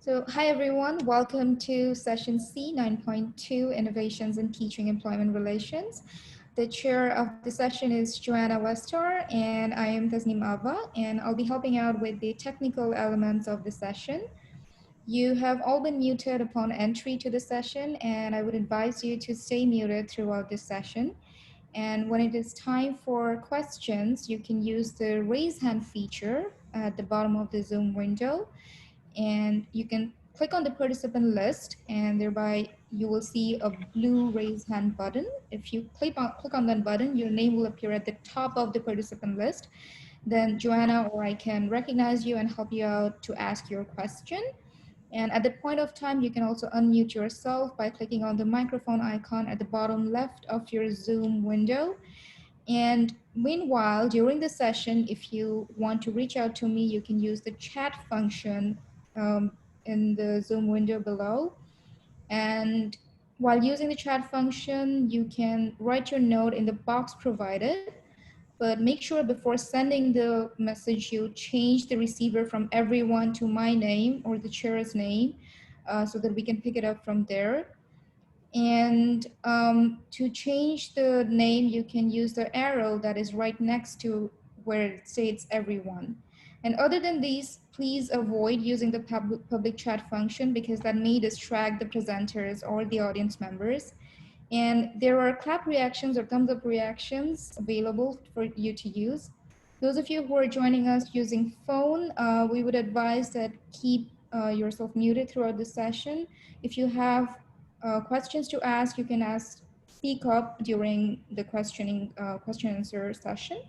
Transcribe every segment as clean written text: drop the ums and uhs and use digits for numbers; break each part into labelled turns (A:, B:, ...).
A: Hi everyone, welcome to session C 9.2, Innovations in Teaching Employment Relations. The chair of the session is Johanna Weststar, and I am Tasneem Abba, and I'll be helping out with the technical elements of the session. You have all been muted upon entry to the session, and I would advise you to stay muted throughout this session. And when it is time for questions, you can use the raise hand feature at the bottom of the Zoom window, and you can click on the participant list, and thereby you will see a blue raise hand button. If you click on that button, your name will appear at the top of the participant list. Then Johanna or I can recognize you and help you out to ask your question. And at that point of time, you can also unmute yourself by clicking on the microphone icon at the bottom left of your Zoom window. And meanwhile, during the session, if you want to reach out to me, you can use the chat function in the Zoom window below. And while using the chat function, you can write your note in the box provided, but make sure before sending the message, you change the receiver from everyone to my name or the chair's name so that we can pick it up from there. And to change the name, you can use the arrow that is right next to where it states everyone. And other than these, please avoid using the public chat function because that may distract the presenters or the audience members. And there are clap reactions or thumbs up reactions available for you to use. Those of you who are joining us using phone, we would advise that keep yourself muted throughout the session. If you have questions to ask, you can speak up during the question and answer session.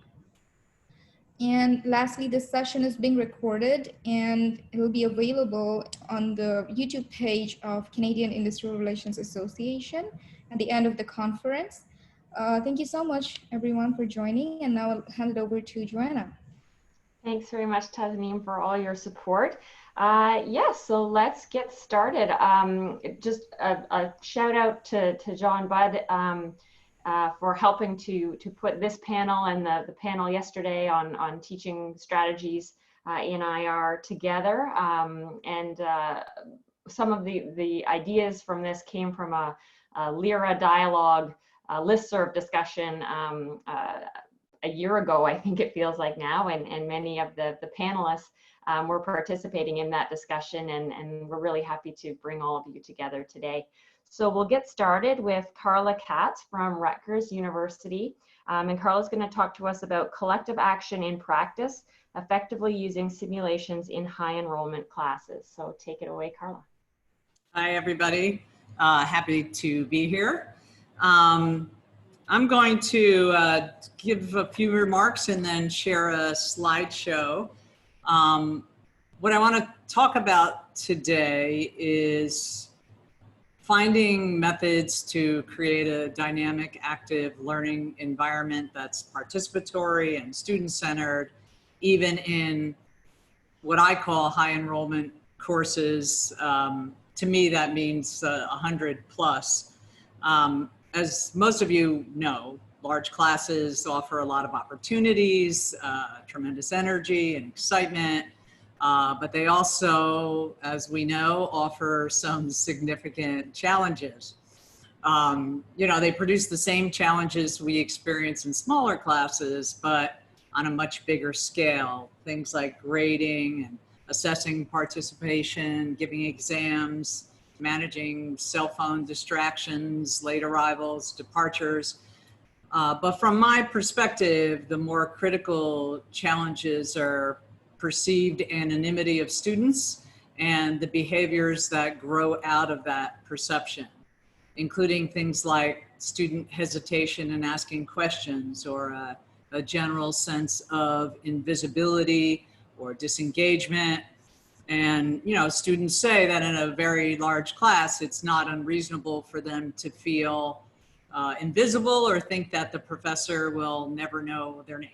A: And lastly, this session is being recorded and it will be available on the YouTube page of Canadian Industrial Relations Association at the end of the conference. Thank you so much, everyone, for joining. And now I'll hand it over to Johanna.
B: Thanks very much, Tasneem, for all your support. Yes, so let's get started. Just a shout out to John Budd for helping to put this panel and the panel yesterday on teaching strategies in IR together. Some of the ideas from this came from a ILERA dialogue listserv discussion a year ago, I think it feels like now, and many of the panelists were participating in that discussion, and we're really happy to bring all of you together today. So we'll get started with Carla Katz from Rutgers University, and Carla's going to talk to us about collective action in practice, effectively using simulations in high enrollment classes. So take it away, Carla.
C: Hi, everybody. Happy to be here. I'm going to give a few remarks and then share a slideshow. What I want to talk about today is finding methods to create a dynamic, active learning environment that's participatory and student-centered, even in what I call high enrollment courses. To me, that means 100 plus. As most of you know, large classes offer a lot of opportunities, tremendous energy and excitement, but they also, as we know, offer some significant challenges. They produce the same challenges we experience in smaller classes, but on a much bigger scale. Things like grading and assessing participation, giving exams, managing cell phone distractions, late arrivals, departures. But from my perspective, the more critical challenges are perceived anonymity of students and the behaviors that grow out of that perception, including things like student hesitation in asking questions, or a general sense of invisibility or disengagement. And, students say that in a very large class, it's not unreasonable for them to feel invisible or think that the professor will never know their name.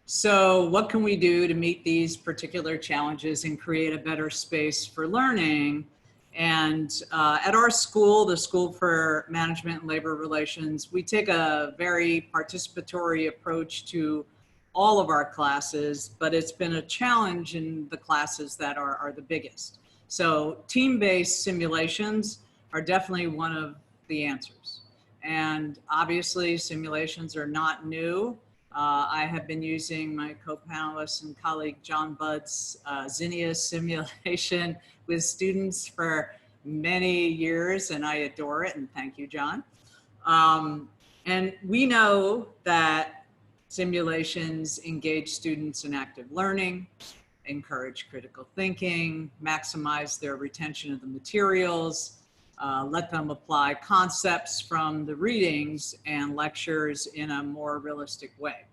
C: So what can we do to meet these particular challenges and create a better space for learning? And at our school, the School for Management and Labor Relations, we take a very participatory approach to all of our classes, but it's been a challenge in the classes that are the biggest. So team-based simulations are definitely one of the answers. And obviously simulations are not new. I have been using my co-panelist and colleague John Budd's Zinnia simulation with students for many years, and I adore it, and thank you, John. And we know that simulations engage students in active learning, encourage critical thinking, maximize their retention of the materials, let them apply concepts from the readings and lectures in a more realistic way.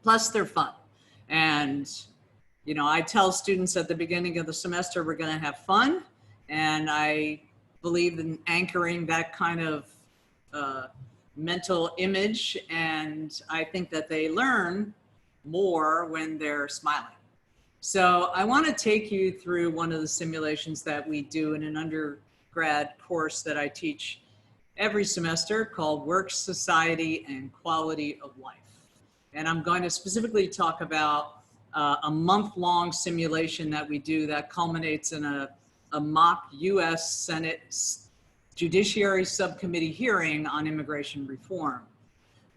C: Plus, they're fun. And, you know, I tell students at the beginning of the semester, we're going to have fun. And I believe in anchoring that kind of mental image. And I think that they learn more when they're smiling. So I want to take you through one of the simulations that we do in an undergrad course that I teach every semester called Work, Society, and Quality of Life. And I'm going to specifically talk about a month-long simulation that we do that culminates in a mock US Senate Judiciary Subcommittee hearing on immigration reform.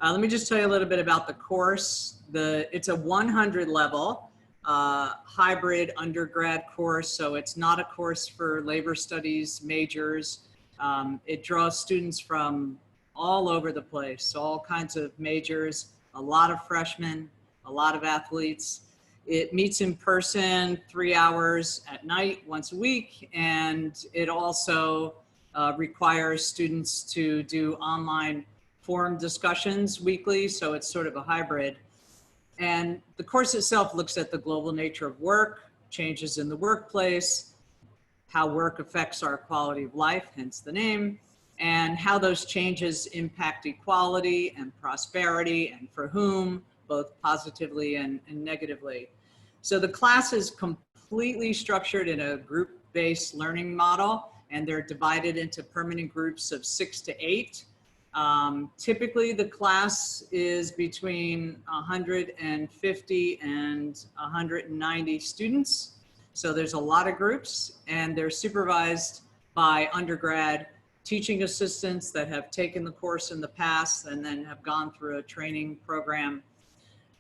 C: Let me just tell you a little bit about the course. It's a 100 level hybrid undergrad course, so it's not a course for labor studies majors. It draws students from all over the place, all kinds of majors, a lot of freshmen, a lot of athletes. It meets in person 3 hours at night once a week, and it also requires students to do online forum discussions weekly, so it's sort of a hybrid. And the course itself looks at the global nature of work, changes in the workplace, how work affects our quality of life, hence the name, and how those changes impact equality and prosperity, and for whom, both positively and negatively. So the class is completely structured in a group-based learning model, and they're divided into permanent groups of 6 to 8. Typically the class is between 150 and 190 students. So there's a lot of groups, and they're supervised by undergrad teaching assistants that have taken the course in the past and then have gone through a training program.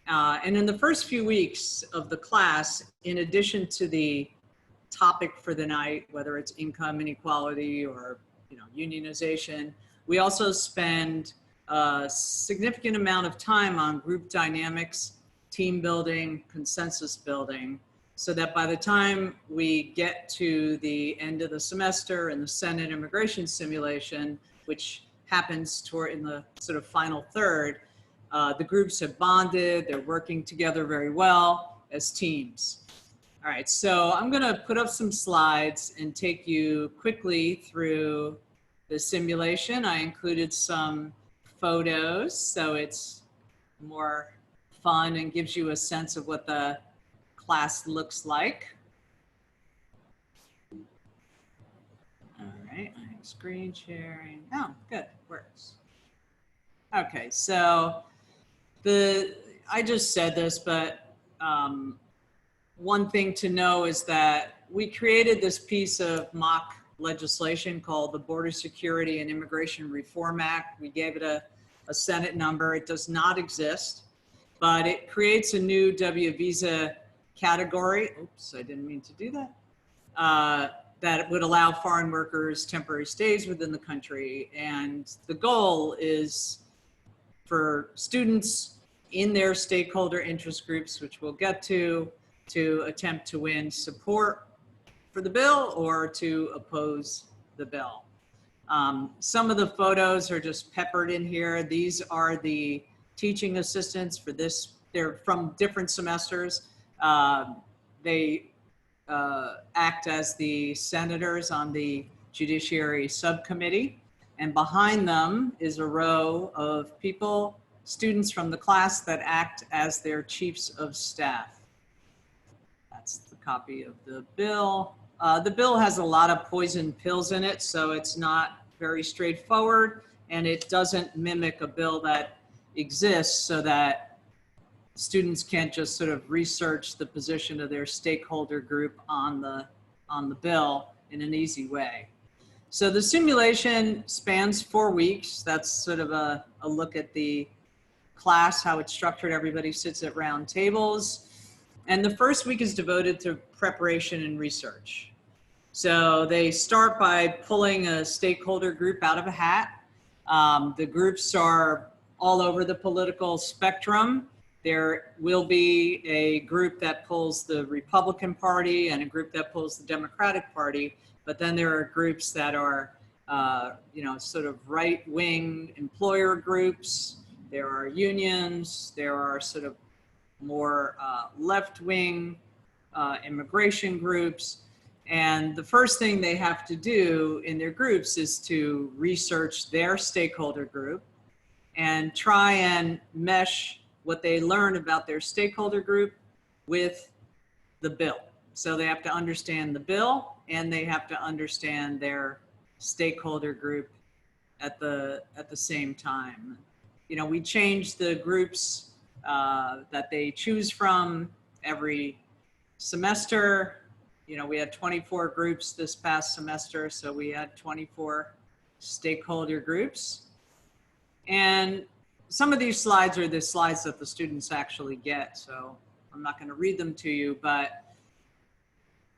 C: And in the first few weeks of the class, in addition to the topic for the night, whether it's income inequality or unionization, we also spend a significant amount of time on group dynamics, team building, consensus building, so that by the time we get to the end of the semester and the Senate immigration simulation, which happens in the sort of final third, the groups have bonded, they're working together very well as teams. All right, so I'm gonna put up some slides and take you quickly through the simulation. I included some photos, so it's more fun and gives you a sense of what the class looks like. All right, I'm screen sharing. Oh, good, works. Okay, so I just said this, but one thing to know is that we created this piece of mock legislation called the Border Security and Immigration Reform Act. We gave it a Senate number. It does not exist, but it creates a new W visa category. Oops, I didn't mean to do that. That would allow foreign workers temporary stays within the country. And the goal is for students in their stakeholder interest groups, which we'll get to attempt to win support for the bill or to oppose the bill. Some of the photos are just peppered in here. These are the teaching assistants for this. They're from different semesters. They act as the senators on the Judiciary Subcommittee. And behind them is a row of people, students from the class that act as their chiefs of staff. That's the copy of the bill. The bill has a lot of poison pills in it, so it's not very straightforward, and it doesn't mimic a bill that exists, so that students can't just sort of research the position of their stakeholder group on the on the bill in an easy way. So the simulation spans 4 weeks. That's sort of a look at the class, how it's structured. Everybody sits at round tables. And the first week is devoted to preparation and research. So they start by pulling a stakeholder group out of a hat. The groups are all over the political spectrum. There will be a group that pulls the Republican Party and a group that pulls the Democratic Party, but then there are groups that are, you know, sort of right-wing employer groups. There are unions. There are sort of more left-wing immigration groups. And the first thing they have to do in their groups is to research their stakeholder group and try and mesh what they learn about their stakeholder group with the bill. So they have to understand the bill and they have to understand their stakeholder group at the same time. You know, we change the groups that they choose from every semester. You know, we had 24 groups this past semester, so we had 24 stakeholder groups. And some of these slides are the slides that the students actually get, so I'm not going to read them to you, but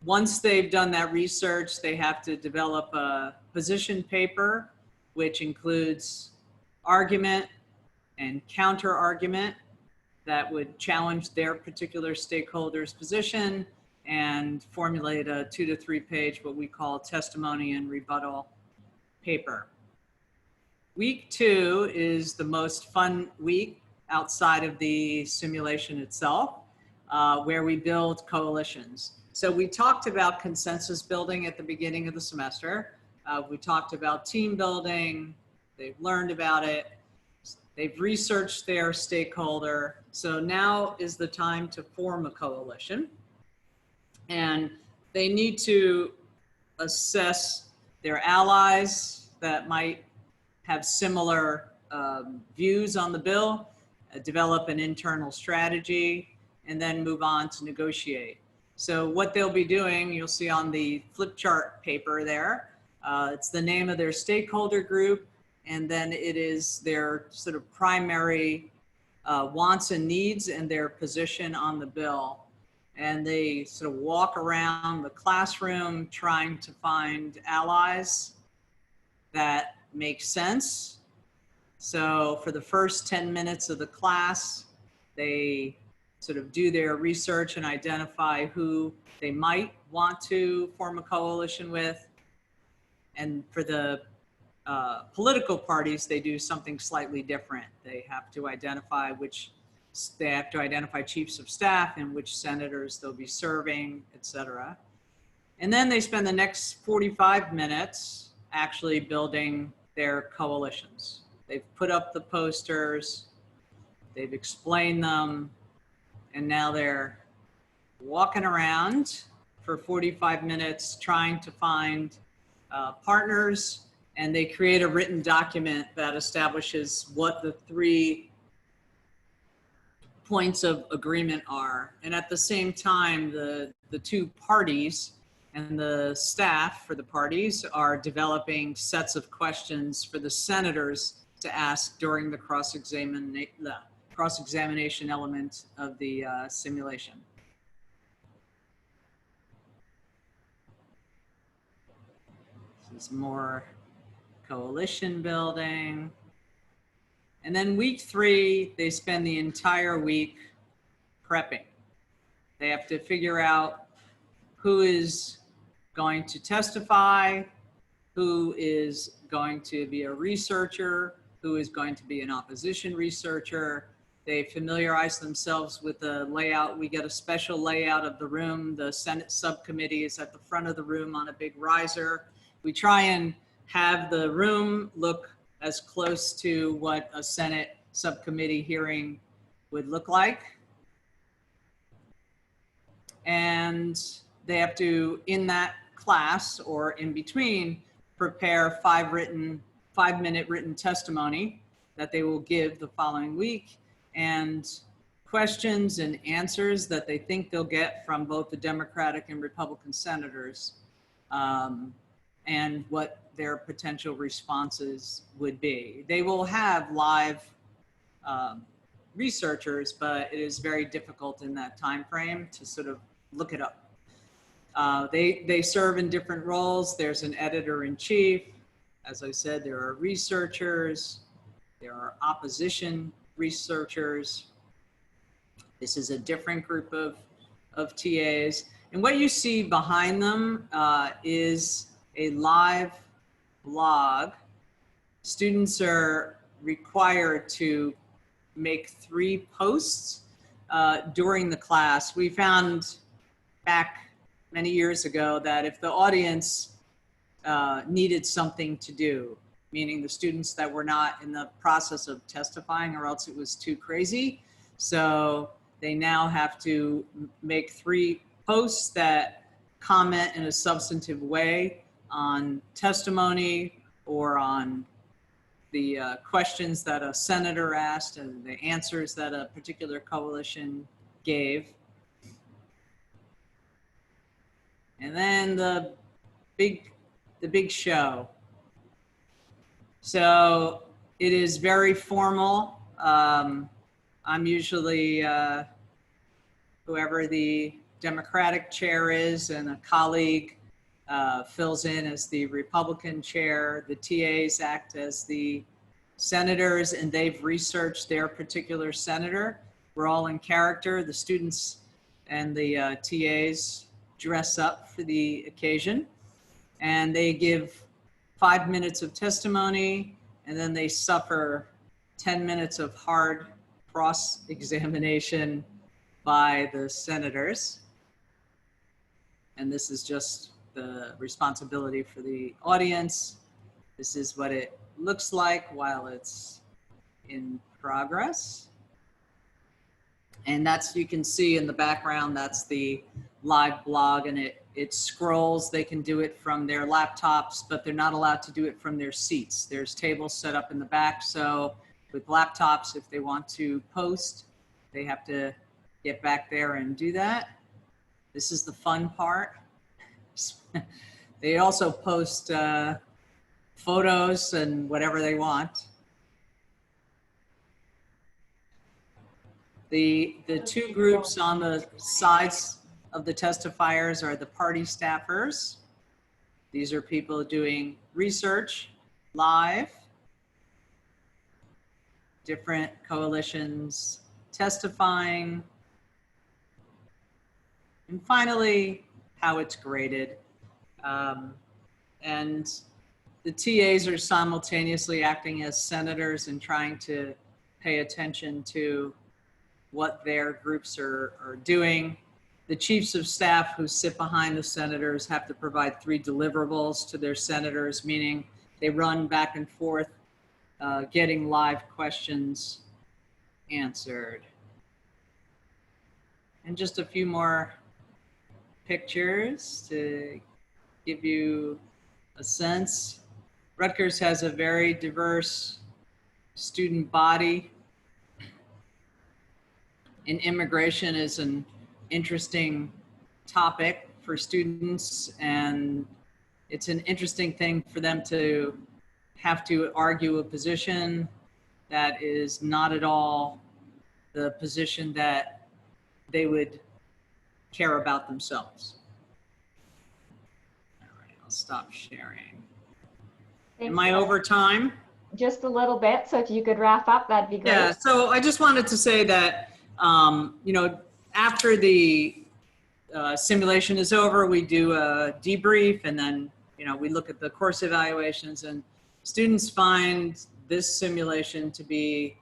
C: once they've done that research, they have to develop a position paper, which includes argument and counter argument that would challenge their particular stakeholder's position, and formulate a 2 to 3 page, what we call testimony and rebuttal paper. Week 2 is the most fun week outside of the simulation itself, where we build coalitions. So we talked about consensus building at the beginning of the semester. We talked about team building. They've learned about it. They've researched their stakeholder. So now is the time to form a coalition. And they need to assess their allies that might have similar views on the bill, develop an internal strategy, and then move on to negotiate. So what they'll be doing, you'll see on the flip chart paper there, it's the name of their stakeholder group, and then it is their sort of primary wants and needs and their position on the bill. And they sort of walk around the classroom trying to find allies that make sense. So for the first 10 minutes of the class, they sort of do their research and identify who they might want to form a coalition with. And for the political parties, they do something slightly different. They have to identify chiefs of staff and which senators they'll be serving, etc. And then they spend the next 45 minutes actually building their coalitions. They've put up the posters, they've explained them, and now they're walking around for 45 minutes trying to find partners, and they create a written document that establishes what the 3 points of agreement are. And at the same time, the 2 parties and the staff for the parties are developing sets of questions for the senators to ask during the cross-examination element of the simulation. This is more coalition building. And then week 3, they spend the entire week prepping. They have to figure out who is going to testify, who is going to be a researcher, who is going to be an opposition researcher. They familiarize themselves with the layout. We get a special layout of the room. The Senate subcommittee is at the front of the room on a big riser. We try and have the room look as close to what a Senate subcommittee hearing would look like. And they have to, in that class or in between, prepare 5-minute written testimony that they will give the following week, and questions and answers that they think they'll get from both the Democratic and Republican senators and what their potential responses would be. They will have live researchers, but it is very difficult in that time frame to sort of look it up. They serve in different roles. There's an editor-in-chief. As I said, there are researchers, there are opposition researchers. This is a different group of TAs. And what you see behind them is a live blog. Students are required to make 3 posts during the class. We found back many years ago that if the audience needed something to do, meaning the students that were not in the process of testifying, or else it was too crazy. So they now have to make 3 posts that comment in a substantive way on testimony or on the questions that a senator asked and the answers that a particular coalition gave. And then the big show. So it is very formal. I'm usually whoever the Democratic chair is, and a colleague fills in as the Republican chair. The TAs act as the senators, and they've researched their particular senator. We're all in character. The students and the TAs dress up for the occasion, and they give 5 minutes of testimony, and then they suffer 10 minutes of hard cross-examination by the senators. And this is just the responsibility for the audience. This is what it looks like while it's in progress. And that's, you can see in the background, that's the live blog, and it scrolls. They can do it from their laptops, but they're not allowed to do it from their seats. There's tables set up in the back. So with laptops, if they want to post, they have to get back there and do that. This is the fun part. They also post photos and whatever they want. The 2 groups on the sides of the testifiers are the party staffers. These are people doing research live, different coalitions testifying, and finally, how it's graded. And the TAs are simultaneously acting as senators and trying to pay attention to what their groups are doing. The chiefs of staff who sit behind the senators have to provide 3 deliverables to their senators, meaning they run back and forth, getting live questions answered. And just a few more pictures to give you a sense. Rutgers has a very diverse student body, and immigration is an interesting topic for students, and it's an interesting thing for them to have to argue a position that is not at all the position that they would care about themselves. All right, I'll stop sharing.
B: Thanks.
C: Am I over time?
B: Just a little bit, so if you could wrap up, that'd be great.
C: Yeah, so I just wanted to say that, you know, after the simulation is over, we do a debrief, and then, you know, we look at the course evaluations, and students find this simulation to be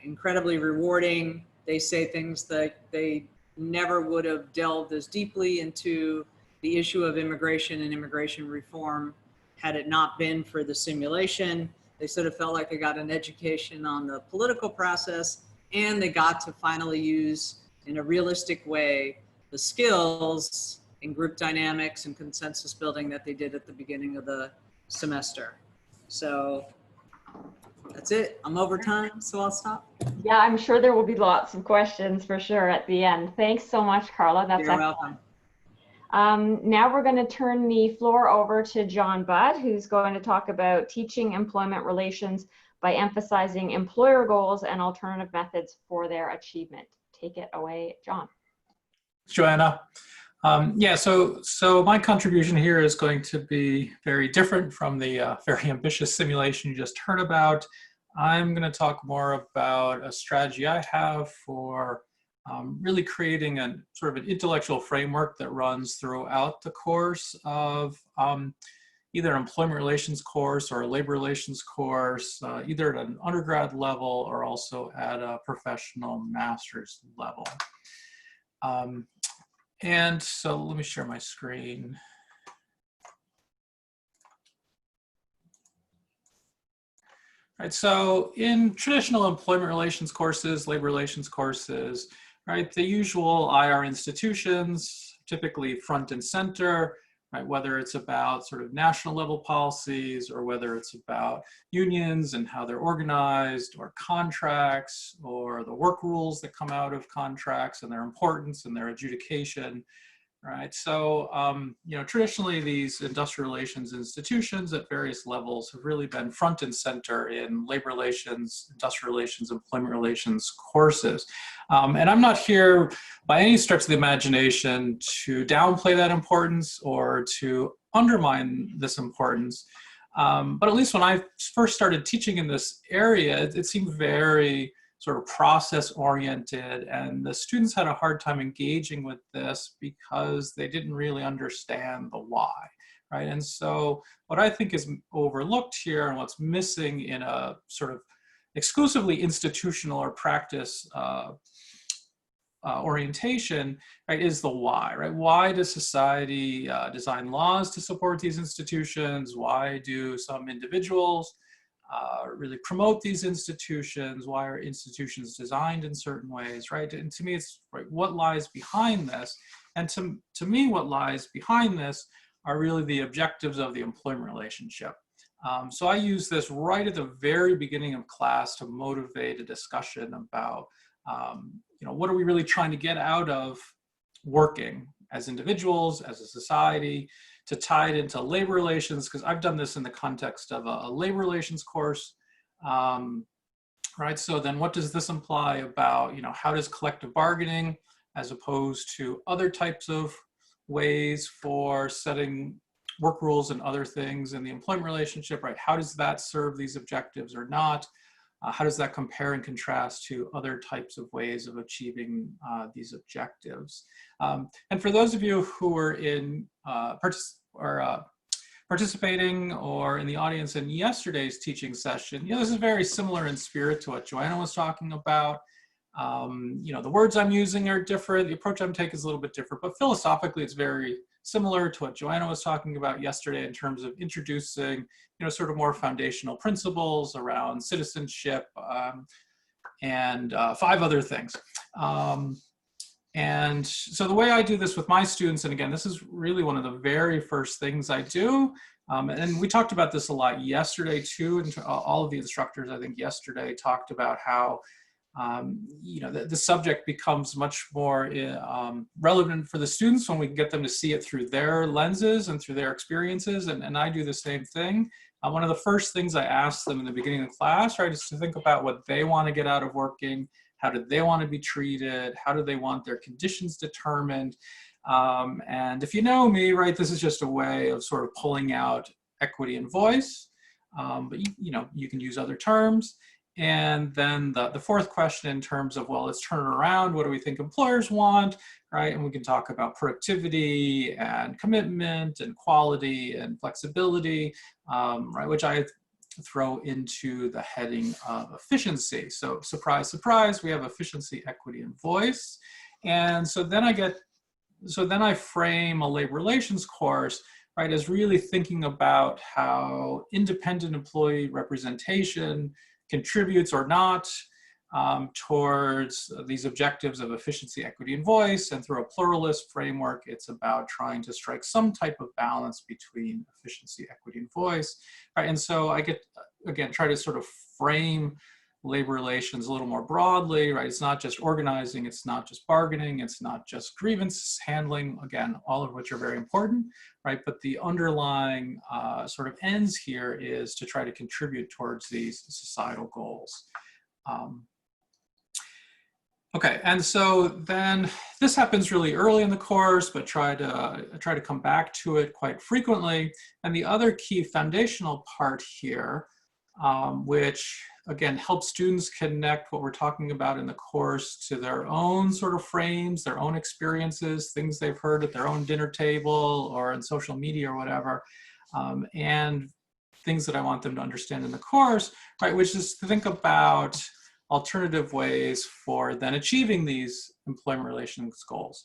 C: incredibly rewarding. They say things that they never would have delved as deeply into the issue of immigration and immigration reform had it not been for the simulation. They sort of felt like they got an education on the political process, and they got to finally use in a realistic way the skills in group dynamics and consensus building that they did at the beginning of the semester. So that's it. I'm over time, so I'll stop.
B: Yeah, I'm sure there will be lots of questions for sure at the end. Thanks so much, Carla. That's
C: You're welcome.
B: Now we're going to turn the floor over to John Budd, who's going to talk about teaching employment relations by emphasizing employer goals and alternative methods for their achievement. Take it away, John.
D: Johanna. Yeah, so my contribution here is going to be very different from the very ambitious simulation you just heard about. I'm going to talk more about a strategy I have for really creating a sort of an intellectual framework that runs throughout the course of either an employment relations course or a labor relations course, either at an undergrad level or also at a professional master's level. And so let me share my screen. Right, so in traditional employment relations courses, labor relations courses, right, the usual IR institutions, typically front and center, right, whether it's about sort of national level policies or whether it's about unions and how they're organized or contracts or the work rules that come out of contracts and their importance and their adjudication. Right, so you know, traditionally these industrial relations institutions at various levels have really been front and center in labor relations, industrial relations, employment relations courses. And I'm not here by any stretch of the imagination to downplay that importance or to undermine this importance. But at least when I first started teaching in this area, it seemed very sort of process oriented, and the students had a hard time engaging with this because they didn't really understand the why, right? And so what I think is overlooked here and what's missing in a sort of exclusively institutional or practice orientation, right, is the why, right? Why does society design laws to support these institutions? Why do some individuals really promote these institutions? Why are institutions designed in certain ways, right? And to me, it's right, what lies behind this? And to me, what lies behind this are really the objectives of the employment relationship. So I use this right at the very beginning of class to motivate a discussion about, you know, what are we really trying to get out of working as individuals, as a society, to tie it into labor relations, because I've done this in the context of a labor relations course, right? So then what does this imply about, you know, how does collective bargaining, as opposed to other types of ways for setting work rules and other things in the employment relationship, right? How does that serve these objectives or not? How does that compare and contrast to other types of ways of achieving these objectives? And for those of you who are in participating or in the audience in yesterday's teaching session, you know, this is very similar in spirit to what Johanna was talking about. You know, the words I'm using are different, the approach I'm taking is a little bit different, but philosophically it's very similar to what Johanna was talking about yesterday in terms of introducing, you know, sort of more foundational principles around citizenship and 5 other things. And so the way I do this with my students, and again, this is really one of the very first things I do, and we talked about this a lot yesterday too, and all of the instructors, I think yesterday, talked about how you know, the subject becomes much more relevant for the students when we can get them to see it through their lenses and through their experiences, and I do the same thing. One of the first things I ask them in the beginning of class, right, is to think about what they want to get out of working. How do they want to be treated? How do they want their conditions determined? And if you know me, right, this is just a way of sort of pulling out equity and voice, but you know, you can use other terms. And then the fourth question in terms of, well, let's turn it around. What do we think employers want, right? And we can talk about productivity and commitment and quality and flexibility, right, which I throw into the heading of efficiency. So surprise, surprise, we have efficiency, equity, and voice. And so then I frame a labor relations course, right, as really thinking about how independent employee representation contributes or not towards these objectives of efficiency, equity, and voice. And through a pluralist framework, it's about trying to strike some type of balance between efficiency, equity, and voice. Right? And so I get, again, try to sort of frame labor relations a little more broadly, right? It's not just organizing, it's not just bargaining, it's not just grievance handling, again, all of which are very important, right? But the underlying sort of ends here is to try to contribute towards these societal goals. Okay, and so then this happens really early in the course, but try to come back to it quite frequently. And the other key foundational part here, which again helps students connect what we're talking about in the course to their own sort of frames, their own experiences, things they've heard at their own dinner table or in social media or whatever, and things that I want them to understand in the course, right, which is to think about alternative ways for then achieving these employment relations goals.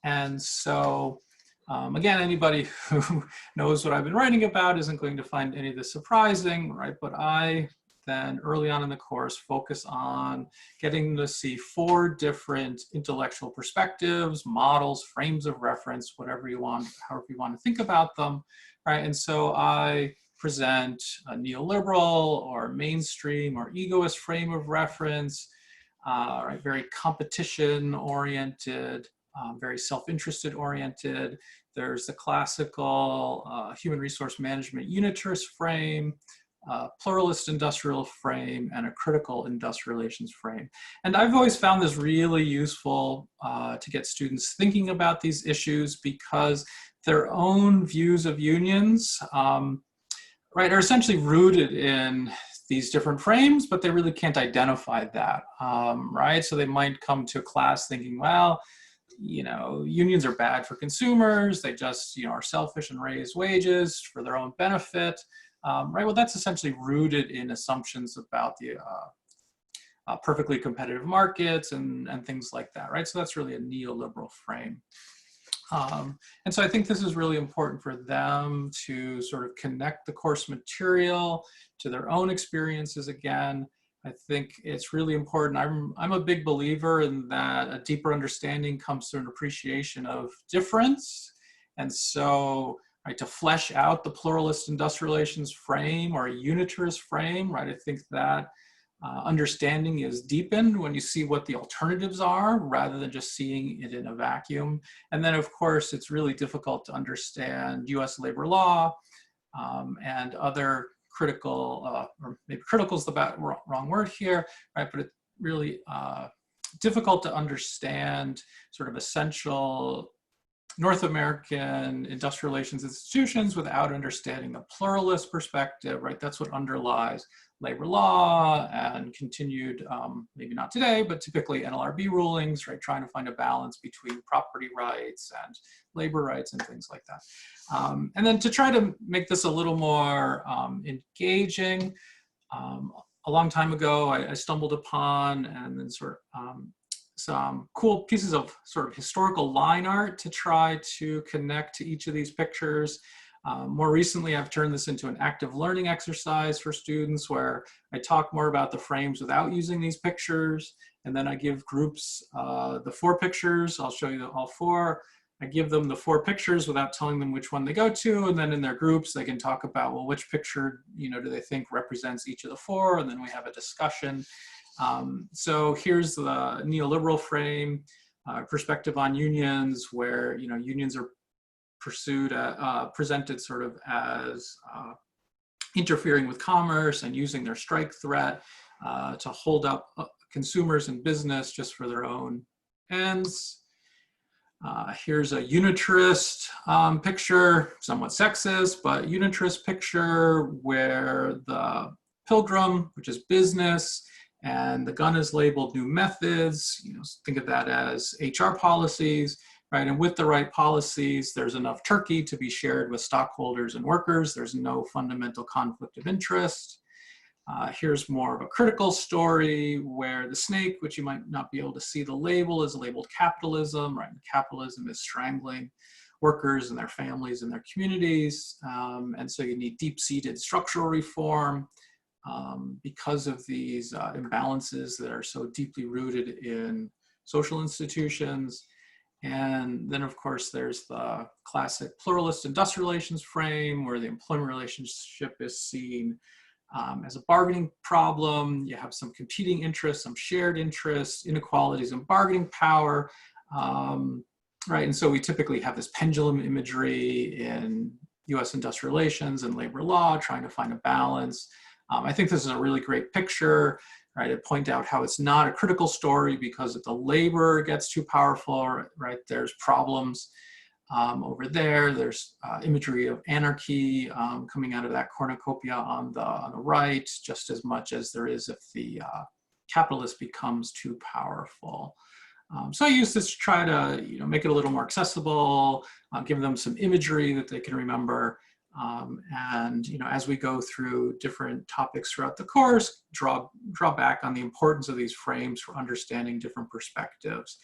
D: And so, again, anybody who knows what I've been writing about isn't going to find any of this surprising, right? But I then early on in the course focus on getting to see 4 different intellectual perspectives, models, frames of reference, whatever you want, however you want to think about them, right? And so I present a neoliberal or mainstream or egoist frame of reference, right? Very competition oriented, very self-interested oriented. There's the classical human resource management unitarist frame, pluralist industrial frame, and a critical industrial relations frame. And I've always found this really useful to get students thinking about these issues because their own views of unions, right, are essentially rooted in these different frames, but they really can't identify that, right? So they might come to class thinking, well, you know, unions are bad for consumers. They just, you know, are selfish and raise wages for their own benefit, right? Well, that's essentially rooted in assumptions about the perfectly competitive markets and things like that, right? So that's really a neoliberal frame. And so I think this is really important for them to sort of connect the course material to their own experiences again. I think it's really important. I'm a big believer in that a deeper understanding comes through an appreciation of difference. And so, right, to flesh out the pluralist industrial relations frame or a unitarist frame, right, I think that understanding is deepened when you see what the alternatives are rather than just seeing it in a vacuum. And then of course, it's really difficult to understand US labor law and other critical, or maybe critical is the wrong word here, right? But it's really difficult to understand sort of essential North American industrial relations institutions without understanding the pluralist perspective, right? That's what underlies labor law and continued, maybe not today, but typically NLRB rulings, right? Trying to find a balance between property rights and labor rights and things like that. And then to try to make this a little more engaging, a long time ago, I stumbled upon and then sort of some cool pieces of sort of historical line art to try to connect to each of these pictures. More recently, I've turned this into an active learning exercise for students where I talk more about the frames without using these pictures. And then I give groups the 4 pictures. I'll show you all 4. I give them the 4 pictures without telling them which one they go to. And then in their groups, they can talk about, well, which picture, you know, do they think represents each of the 4? And then we have a discussion. So here's the neoliberal frame, perspective on unions, where, you know, unions are presented sort of as interfering with commerce and using their strike threat to hold up consumers and business just for their own ends. Here's a unitarist picture, somewhat sexist, but unitarist picture where the pilgrim, which is business, and the gun is labeled new methods. You know, think of that as HR policies, right? And with the right policies, there's enough turkey to be shared with stockholders and workers. There's no fundamental conflict of interest. Here's more of a critical story where the snake, which you might not be able to see the label, is labeled capitalism, right? And capitalism is strangling workers and their families and their communities. And so you need deep-seated structural reform because of these imbalances that are so deeply rooted in social institutions. And then, of course, there's the classic pluralist industrial relations frame where the employment relationship is seen as a bargaining problem. You have some competing interests, some shared interests, inequalities in bargaining power, right? And so we typically have this pendulum imagery in US industrial relations and labor law, trying to find a balance. I think this is a really great picture, right? It points out how it's not a critical story because if the labor gets too powerful, right, there's problems over there. There's imagery of anarchy coming out of that cornucopia on the right, just as much as there is if the capitalist becomes too powerful. So I use this to try to, make it a little more accessible, give them some imagery that they can remember. And as we go through different topics throughout the course, draw back on the importance of these frames for understanding different perspectives.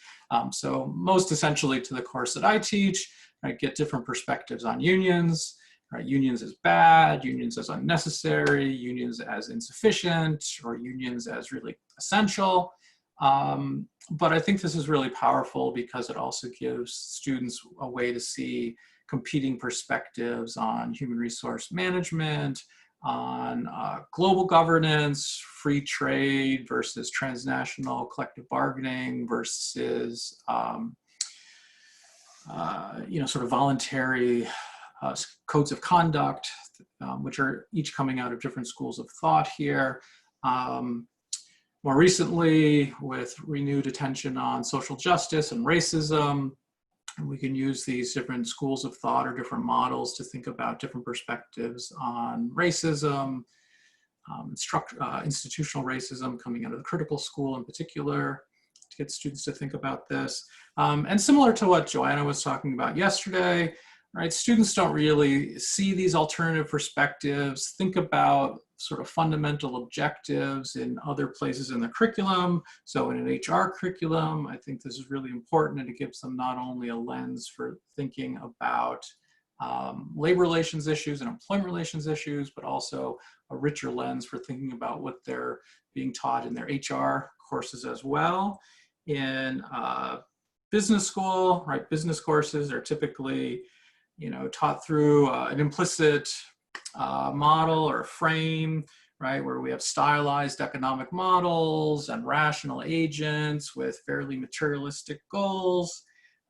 D: So most essentially to the course that I teach, right, get different perspectives on unions, right? Unions as bad, unions as unnecessary, unions as insufficient, or unions as really essential. But I think this is really powerful because it also gives students a way to see competing perspectives on human resource management, on global governance, free trade versus transnational collective bargaining versus, sort of voluntary codes of conduct, which are each coming out of different schools of thought here. More recently, with renewed attention on social justice and racism, we can use these different schools of thought or different models to think about different perspectives on racism, institutional racism coming out of the critical school in particular, to get students to think about this. And similar to what Johanna was talking about yesterday, right? Students don't really see these alternative perspectives, think about sort of fundamental objectives in other places in the curriculum. So in an HR curriculum, I think this is really important, and it gives them not only a lens for thinking about labor relations issues and employment relations issues, but also a richer lens for thinking about what they're being taught in their HR courses as well. In business school, right, business courses are typically taught through an implicit model or frame, right, where we have stylized economic models and rational agents with fairly materialistic goals,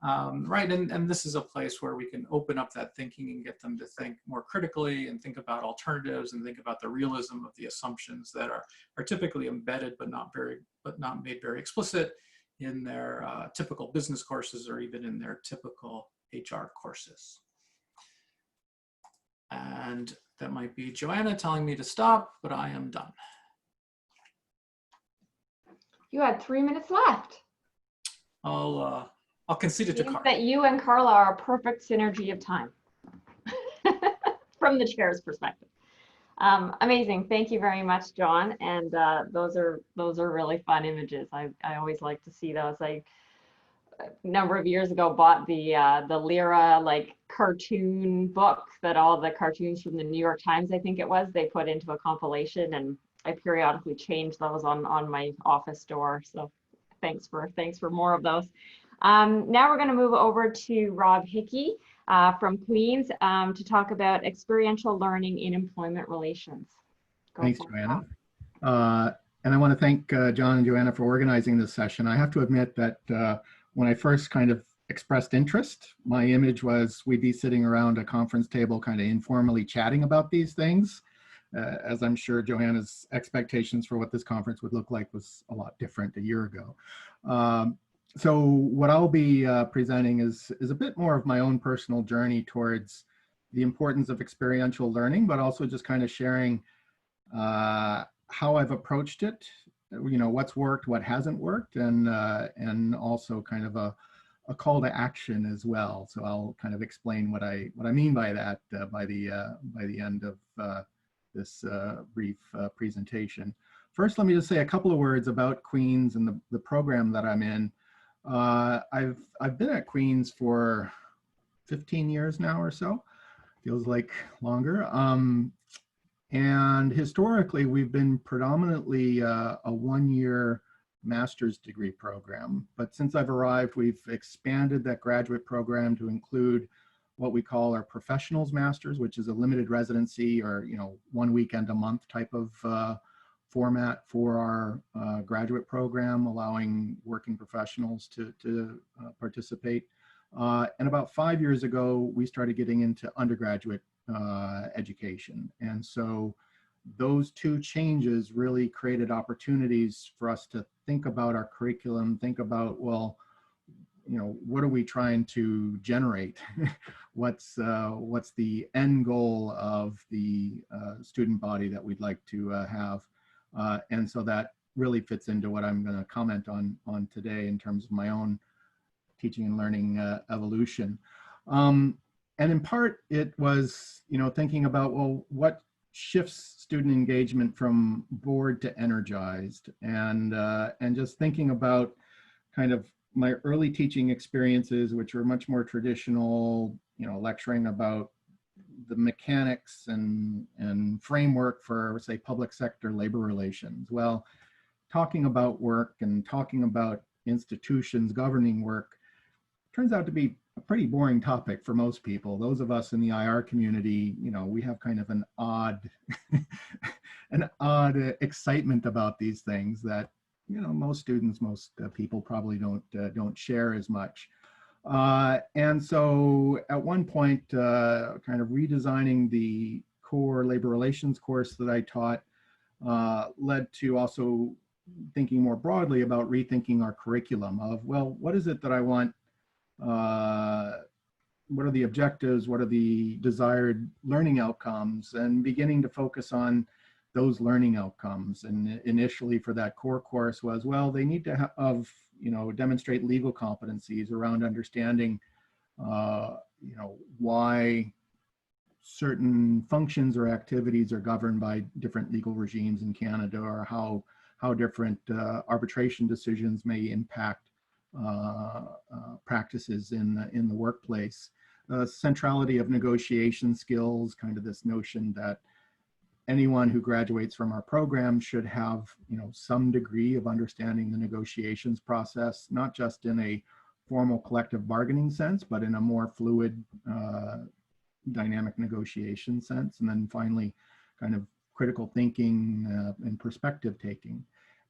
D: right, and this is a place where we can open up that thinking and get them to think more critically and think about alternatives and think about the realism of the assumptions that are typically embedded but not made very explicit in their typical business courses or even in their typical HR courses. And that might be Johanna telling me to stop, but I am done.
B: You had 3 minutes left.
D: I'll concede it to Carla.
B: That you and Carla are a perfect synergy of time from the chair's perspective. Amazing. Thank you very much, John. And those are really fun images. I always like to see those. A number of years ago bought the ILERA cartoon book that all the cartoons from the New York Times, I think it was, they put into a compilation, and I periodically change those on my office door. So thanks for more of those. Now we're going to move over to Rob Hickey from Queens to talk about experiential learning in employment relations.
E: Thanks, Johanna. And I want to thank John and Johanna for organizing this session. I have to admit that when I first kind of expressed interest, my image was we'd be sitting around a conference table kind of informally chatting about these things. As I'm sure Johanna's expectations for what this conference would look like was a lot different a year ago. So what I'll be presenting is a bit more of my own personal journey towards the importance of experiential learning, but also just kind of sharing how I've approached it, what's worked, what hasn't worked, and also kind of a call to action as well. So I'll kind of explain what I mean by that by the end of this brief presentation. First, let me just say a couple of words about Queens and the program that I'm in. I've been at Queens for 15 years now or so. Feels like longer. And historically, we've been predominantly a one-year master's degree program. But since I've arrived, we've expanded that graduate program to include what we call our professionals masters, which is a limited residency or, you know, 1 weekend a month type of format for our graduate program, allowing working professionals to participate. And about 5 years ago, we started getting into undergraduate education. And so those two changes really created opportunities for us to think about our curriculum, think about, well, you know, what are we trying to generate? What's the end goal of the student body that we'd like to have? And so that really fits into what I'm going to comment on today in terms of my own teaching and learning evolution. And in part, it was, you know, thinking about, well, what shifts student engagement from bored to energized, and just thinking about kind of my early teaching experiences, which were much more traditional, you know, lecturing about the mechanics and framework for, say, public sector labor relations. Well, talking about work and talking about institutions governing work turns out to be a pretty boring topic for most people. Those of us in the IR community, you know, we have kind of an odd excitement about these things that, you know, most students, most people probably don't share as much. And so at one point, kind of redesigning the core labor relations course that I taught led to also thinking more broadly about rethinking our curriculum of, well, what is it that I want? What are the objectives? What are the desired learning outcomes? And beginning to focus on those learning outcomes. And initially for that core course was, well, they need to you know, demonstrate legal competencies around understanding, you know, why certain functions or activities are governed by different legal regimes in Canada, or how different arbitration decisions may impact practices in the workplace. Centrality of negotiation skills, kind of this notion that anyone who graduates from our program should have, you know, some degree of understanding the negotiations process, not just in a formal collective bargaining sense, but in a more fluid, dynamic negotiation sense. And then finally, kind of critical thinking and perspective taking.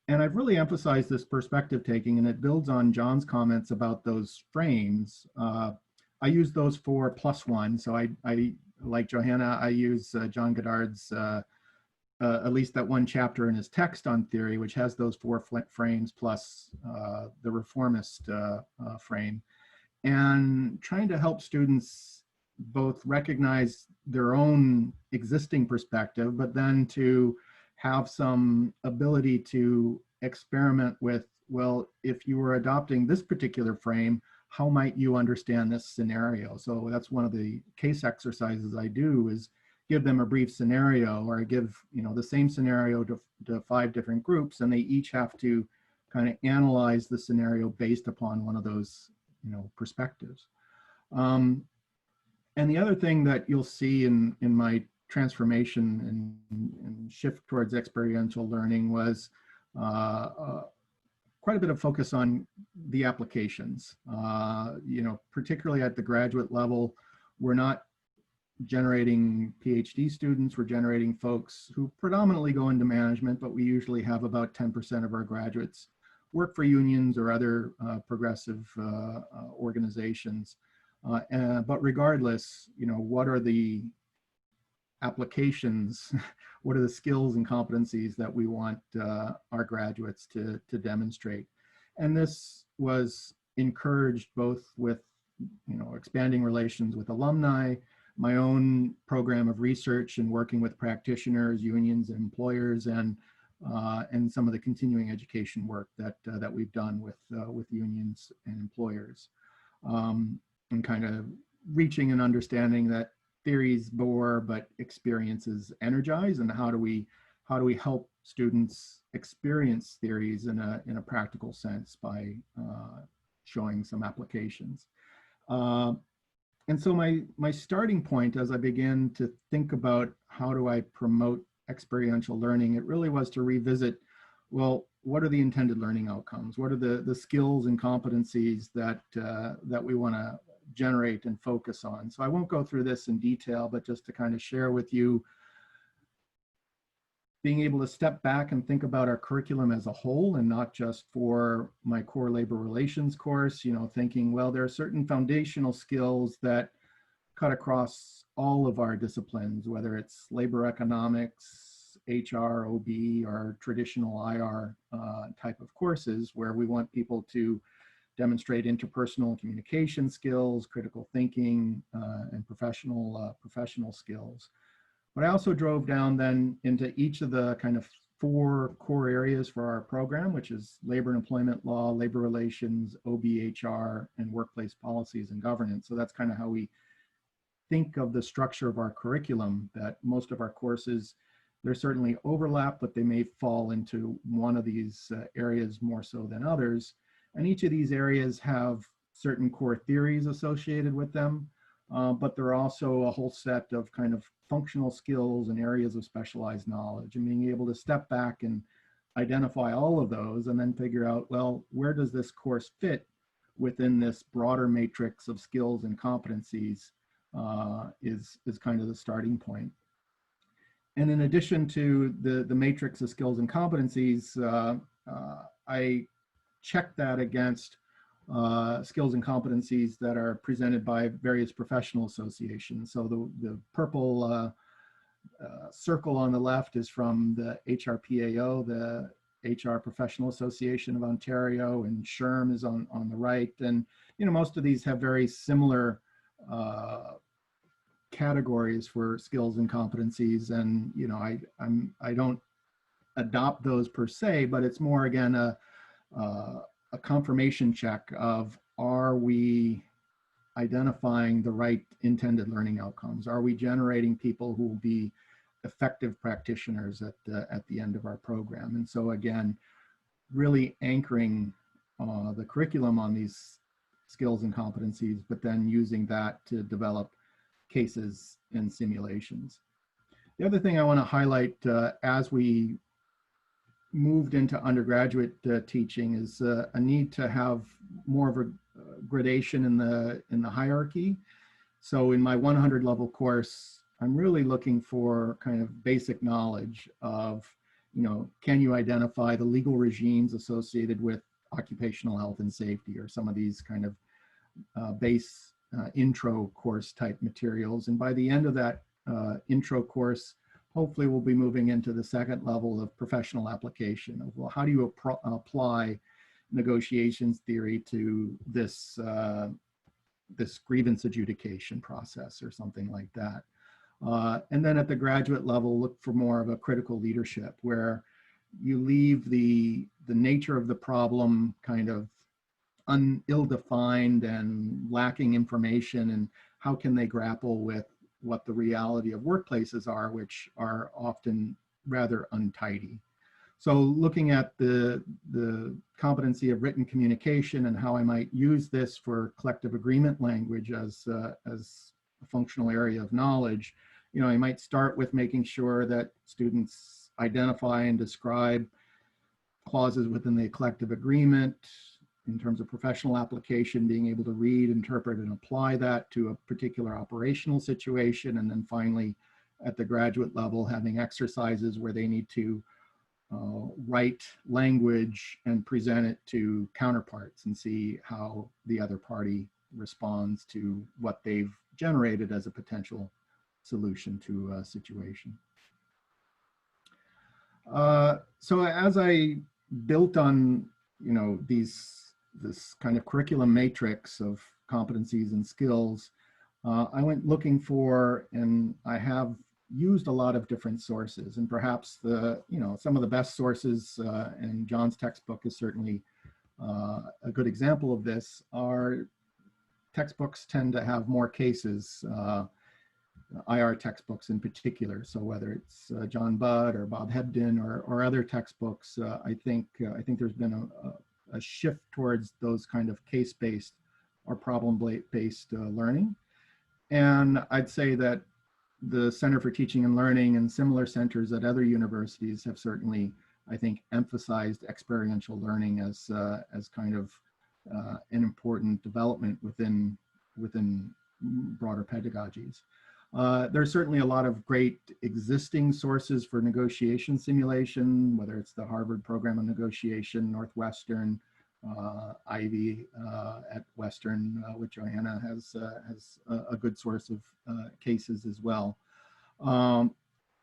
E: And I've really emphasized this perspective taking, and it builds on John's comments about those frames. I use those for +1. So I like Johanna, I use John Goddard's, at least that one chapter in his text on theory, which has those 4 frames plus the reformist frame, and trying to help students both recognize their own existing perspective, but then to have some ability to experiment with, well, if you were adopting this particular frame, how might you understand this scenario? So that's one of the case exercises I do, is give them a brief scenario, or I give, you know, the same scenario to 5 different groups, and they each have to kind of analyze the scenario based upon one of those, you know, perspectives. And the other thing that you'll see in my transformation and shift towards experiential learning was quite a bit of focus on the applications. You know, particularly at the graduate level, we're not generating PhD students, we're generating folks who predominantly go into management, but we usually have about 10% of our graduates work for unions or other progressive organizations. But regardless, you know, what are the applications, what are the skills and competencies that we want our graduates to demonstrate? And this was encouraged both with, you know, expanding relations with alumni, my own program of research and working with practitioners, unions, and employers, and some of the continuing education work that we've done with unions and employers, and kind of reaching an understanding that theories bore, but experiences energize, and how do we help students experience theories in a practical sense by showing some applications. And so my starting point as I began to think about how do I promote experiential learning, it really was to revisit, well, what are the intended learning outcomes? What are the skills and competencies that we want to generate and focus on. So I won't go through this in detail, but just to kind of share with you, being able to step back and think about our curriculum as a whole and not just for my core labor relations course, you know, thinking, well, there are certain foundational skills that cut across all of our disciplines, whether it's labor economics, HR, OB, or traditional IR type of courses, where we want people to demonstrate interpersonal communication skills, critical thinking, and professional skills. But I also drove down then into each of the kind of 4 core areas for our program, which is labor and employment law, labor relations, OBHR, and workplace policies and governance. So that's kind of how we think of the structure of our curriculum, that most of our courses, there's certainly overlap, but they may fall into one of these areas more so than others. And each of these areas have certain core theories associated with them, but there are also a whole set of kind of functional skills and areas of specialized knowledge, and being able to step back and identify all of those and then figure out, well, where does this course fit within this broader matrix of skills and competencies is kind of the starting point. And in addition to the matrix of skills and competencies, I check that against skills and competencies that are presented by various professional associations. So the purple circle on the left is from the HRPAO, the HR Professional Association of Ontario, and SHRM is on the right. And, you know, most of these have very similar categories for skills and competencies. And, you know, I don't adopt those per se, but it's more, again, a confirmation check of, are we identifying the right intended learning outcomes? Are we generating people who will be effective practitioners at the end of our program? And so again, really anchoring the curriculum on these skills and competencies, but then using that to develop cases and simulations. The other thing I want to highlight as we moved into undergraduate teaching is a need to have more of a gradation in the hierarchy. So in my 100 level course, I'm really looking for kind of basic knowledge of, you know, can you identify the legal regimes associated with occupational health and safety, or some of these kind of base intro course type materials. And by the end of that intro course, hopefully we'll be moving into the second level of professional application of, well, how do you apply negotiations theory to this, this grievance adjudication process or something like that. And then at the graduate level, look for more of a critical leadership, where you leave the nature of the problem kind of ill-defined and lacking information, and how can they grapple with what the reality of workplaces are, which are often rather untidy. So looking at the competency of written communication and how I might use this for collective agreement language as a functional area of knowledge, you know, I might start with making sure that students identify and describe clauses within the collective agreement in terms of professional application, being able to read, interpret, and apply that to a particular operational situation. And then finally, at the graduate level, having exercises where they need to write language and present it to counterparts and see how the other party responds to what they've generated as a potential solution to a situation. So as I built on, you know, this kind of curriculum matrix of competencies and skills, I went looking for, and I have used a lot of different sources, and perhaps some of the best sources, and John's textbook is certainly a good example of this. Our textbooks tend to have more cases, IR textbooks in particular. So whether it's John Budd or Bob Hebden or other textbooks, I think there's been a shift towards those kind of case-based or problem-based learning. And I'd say that the Center for Teaching and Learning and similar centers at other universities have certainly, I think, emphasized experiential learning as kind of an important development within within broader pedagogies. There's certainly a lot of great existing sources for negotiation simulation, whether it's the Harvard Program on Negotiation, Northwestern, Ivy at Western, with Johanna has a good source of cases as well.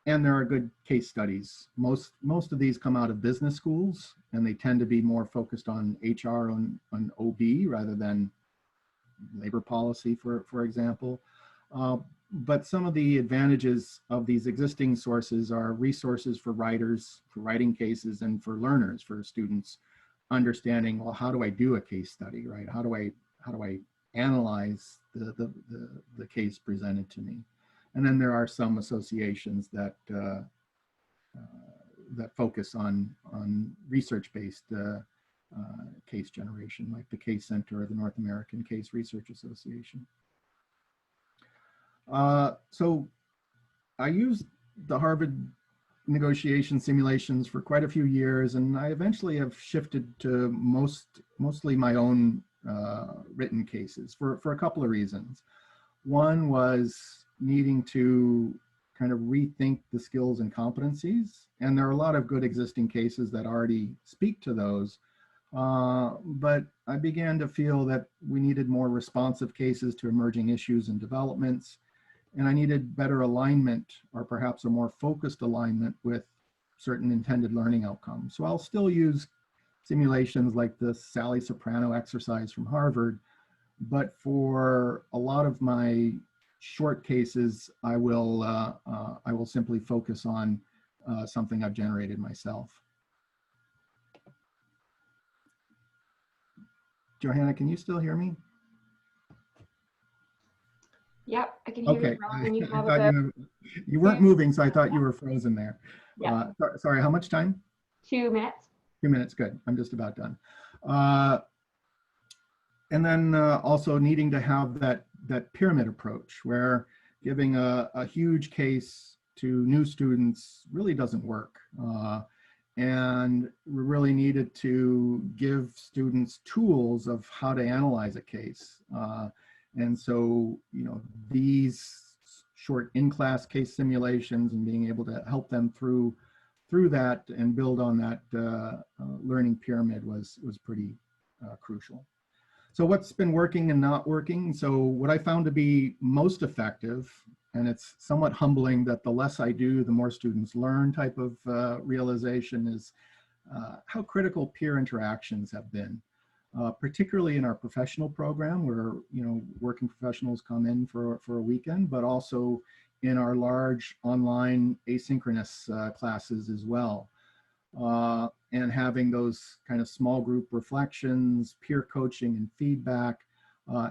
E: And there are good case studies. Most of these come out of business schools, and they tend to be more focused on HR on OB rather than labor policy, for example. But some of the advantages of these existing sources are resources for writers, for writing cases, and for learners, for students understanding, well, how do I do a case study, right? How do I analyze the case presented to me? And then there are some associations that that focus on research-based case generation, like the Case Center or the North American Case Research Association. So I used the Harvard negotiation simulations for quite a few years, and I eventually have shifted to mostly my own written cases for a couple of reasons. One was needing to kind of rethink the skills and competencies, and there are a lot of good existing cases that already speak to those, but I began to feel that we needed more responsive cases to emerging issues and developments, and I needed better alignment, or perhaps a more focused alignment with certain intended learning outcomes. So I'll still use simulations like the Sally Soprano exercise from Harvard, but for a lot of my short cases, I will simply focus on something I've generated myself. Johanna, can you still hear me?
B: Yep, I can hear
E: okay.
B: you.
E: I thought you weren't moving, so I thought you were frozen there.
B: Yeah.
E: Sorry, how much time?
B: 2 minutes.
E: 2 minutes, good. I'm just about done. And then also needing to have that pyramid approach, where giving a huge case to new students really doesn't work. And we really needed to give students tools of how to analyze a case. And so, you know, these short in-class case simulations and being able to help them through that and build on that learning pyramid was pretty crucial. So what's been working and not working? So what I found to be most effective, and it's somewhat humbling that the less I do, the more students learn type of realization, is how critical peer interactions have been. Particularly in our professional program, where working professionals come in for a weekend, but also in our large online asynchronous classes as well. And having those kind of small group reflections, peer coaching, and feedback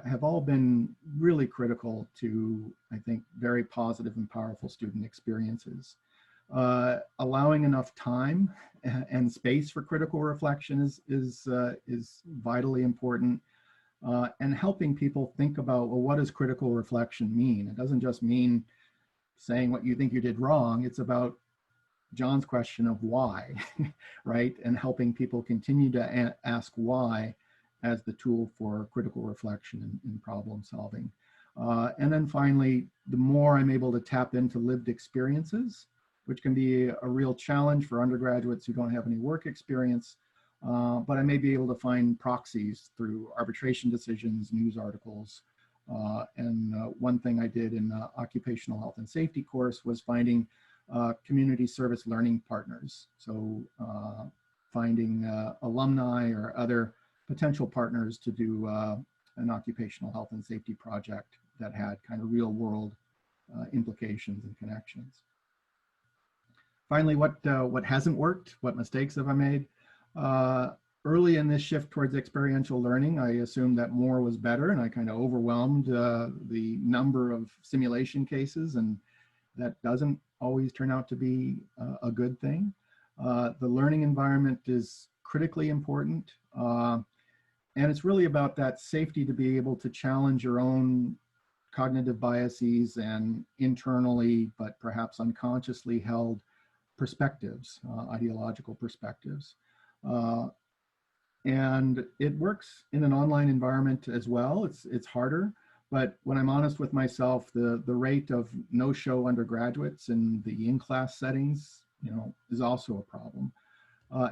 E: have all been really critical to, I think, very positive and powerful student experiences. Allowing enough time and space for critical reflection is vitally important, and helping people think about, well, what does critical reflection mean? It doesn't just mean saying what you think you did wrong. It's about John's question of why, right? And helping people continue to ask why as the tool for critical reflection and problem solving. And then finally, the more I'm able to tap into lived experiences, which can be a real challenge for undergraduates who don't have any work experience, but I may be able to find proxies through arbitration decisions, news articles. And one thing I did in the occupational health and safety course was finding community service learning partners. So finding alumni or other potential partners to do an occupational health and safety project that had kind of real world implications and connections. Finally, what hasn't worked? What mistakes have I made? Early in this shift towards experiential learning, I assumed that more was better, and I kind of overwhelmed the number of simulation cases, and that doesn't always turn out to be a good thing. The learning environment is critically important, and it's really about that safety to be able to challenge your own cognitive biases and internally, but perhaps unconsciously held perspectives, ideological perspectives. And it works in an online environment as well. It's harder, But when I'm honest with myself, the rate of no-show undergraduates in the in-class settings, is also a problem.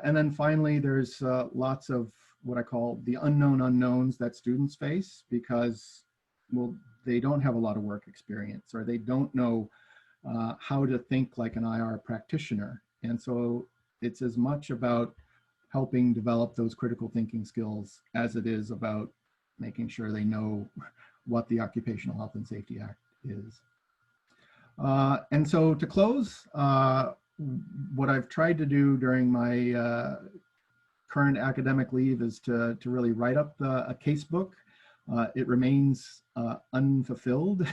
E: And then finally, there's lots of what I call the unknown unknowns that students face because, well, they don't have a lot of work experience or they don't know how to think like an IR practitioner. And so it's as much about helping develop those critical thinking skills as it is about making sure they know what the Occupational Health and Safety Act is. And so to close, what I've tried to do during my current academic leave is to really write up a case book. It remains unfulfilled.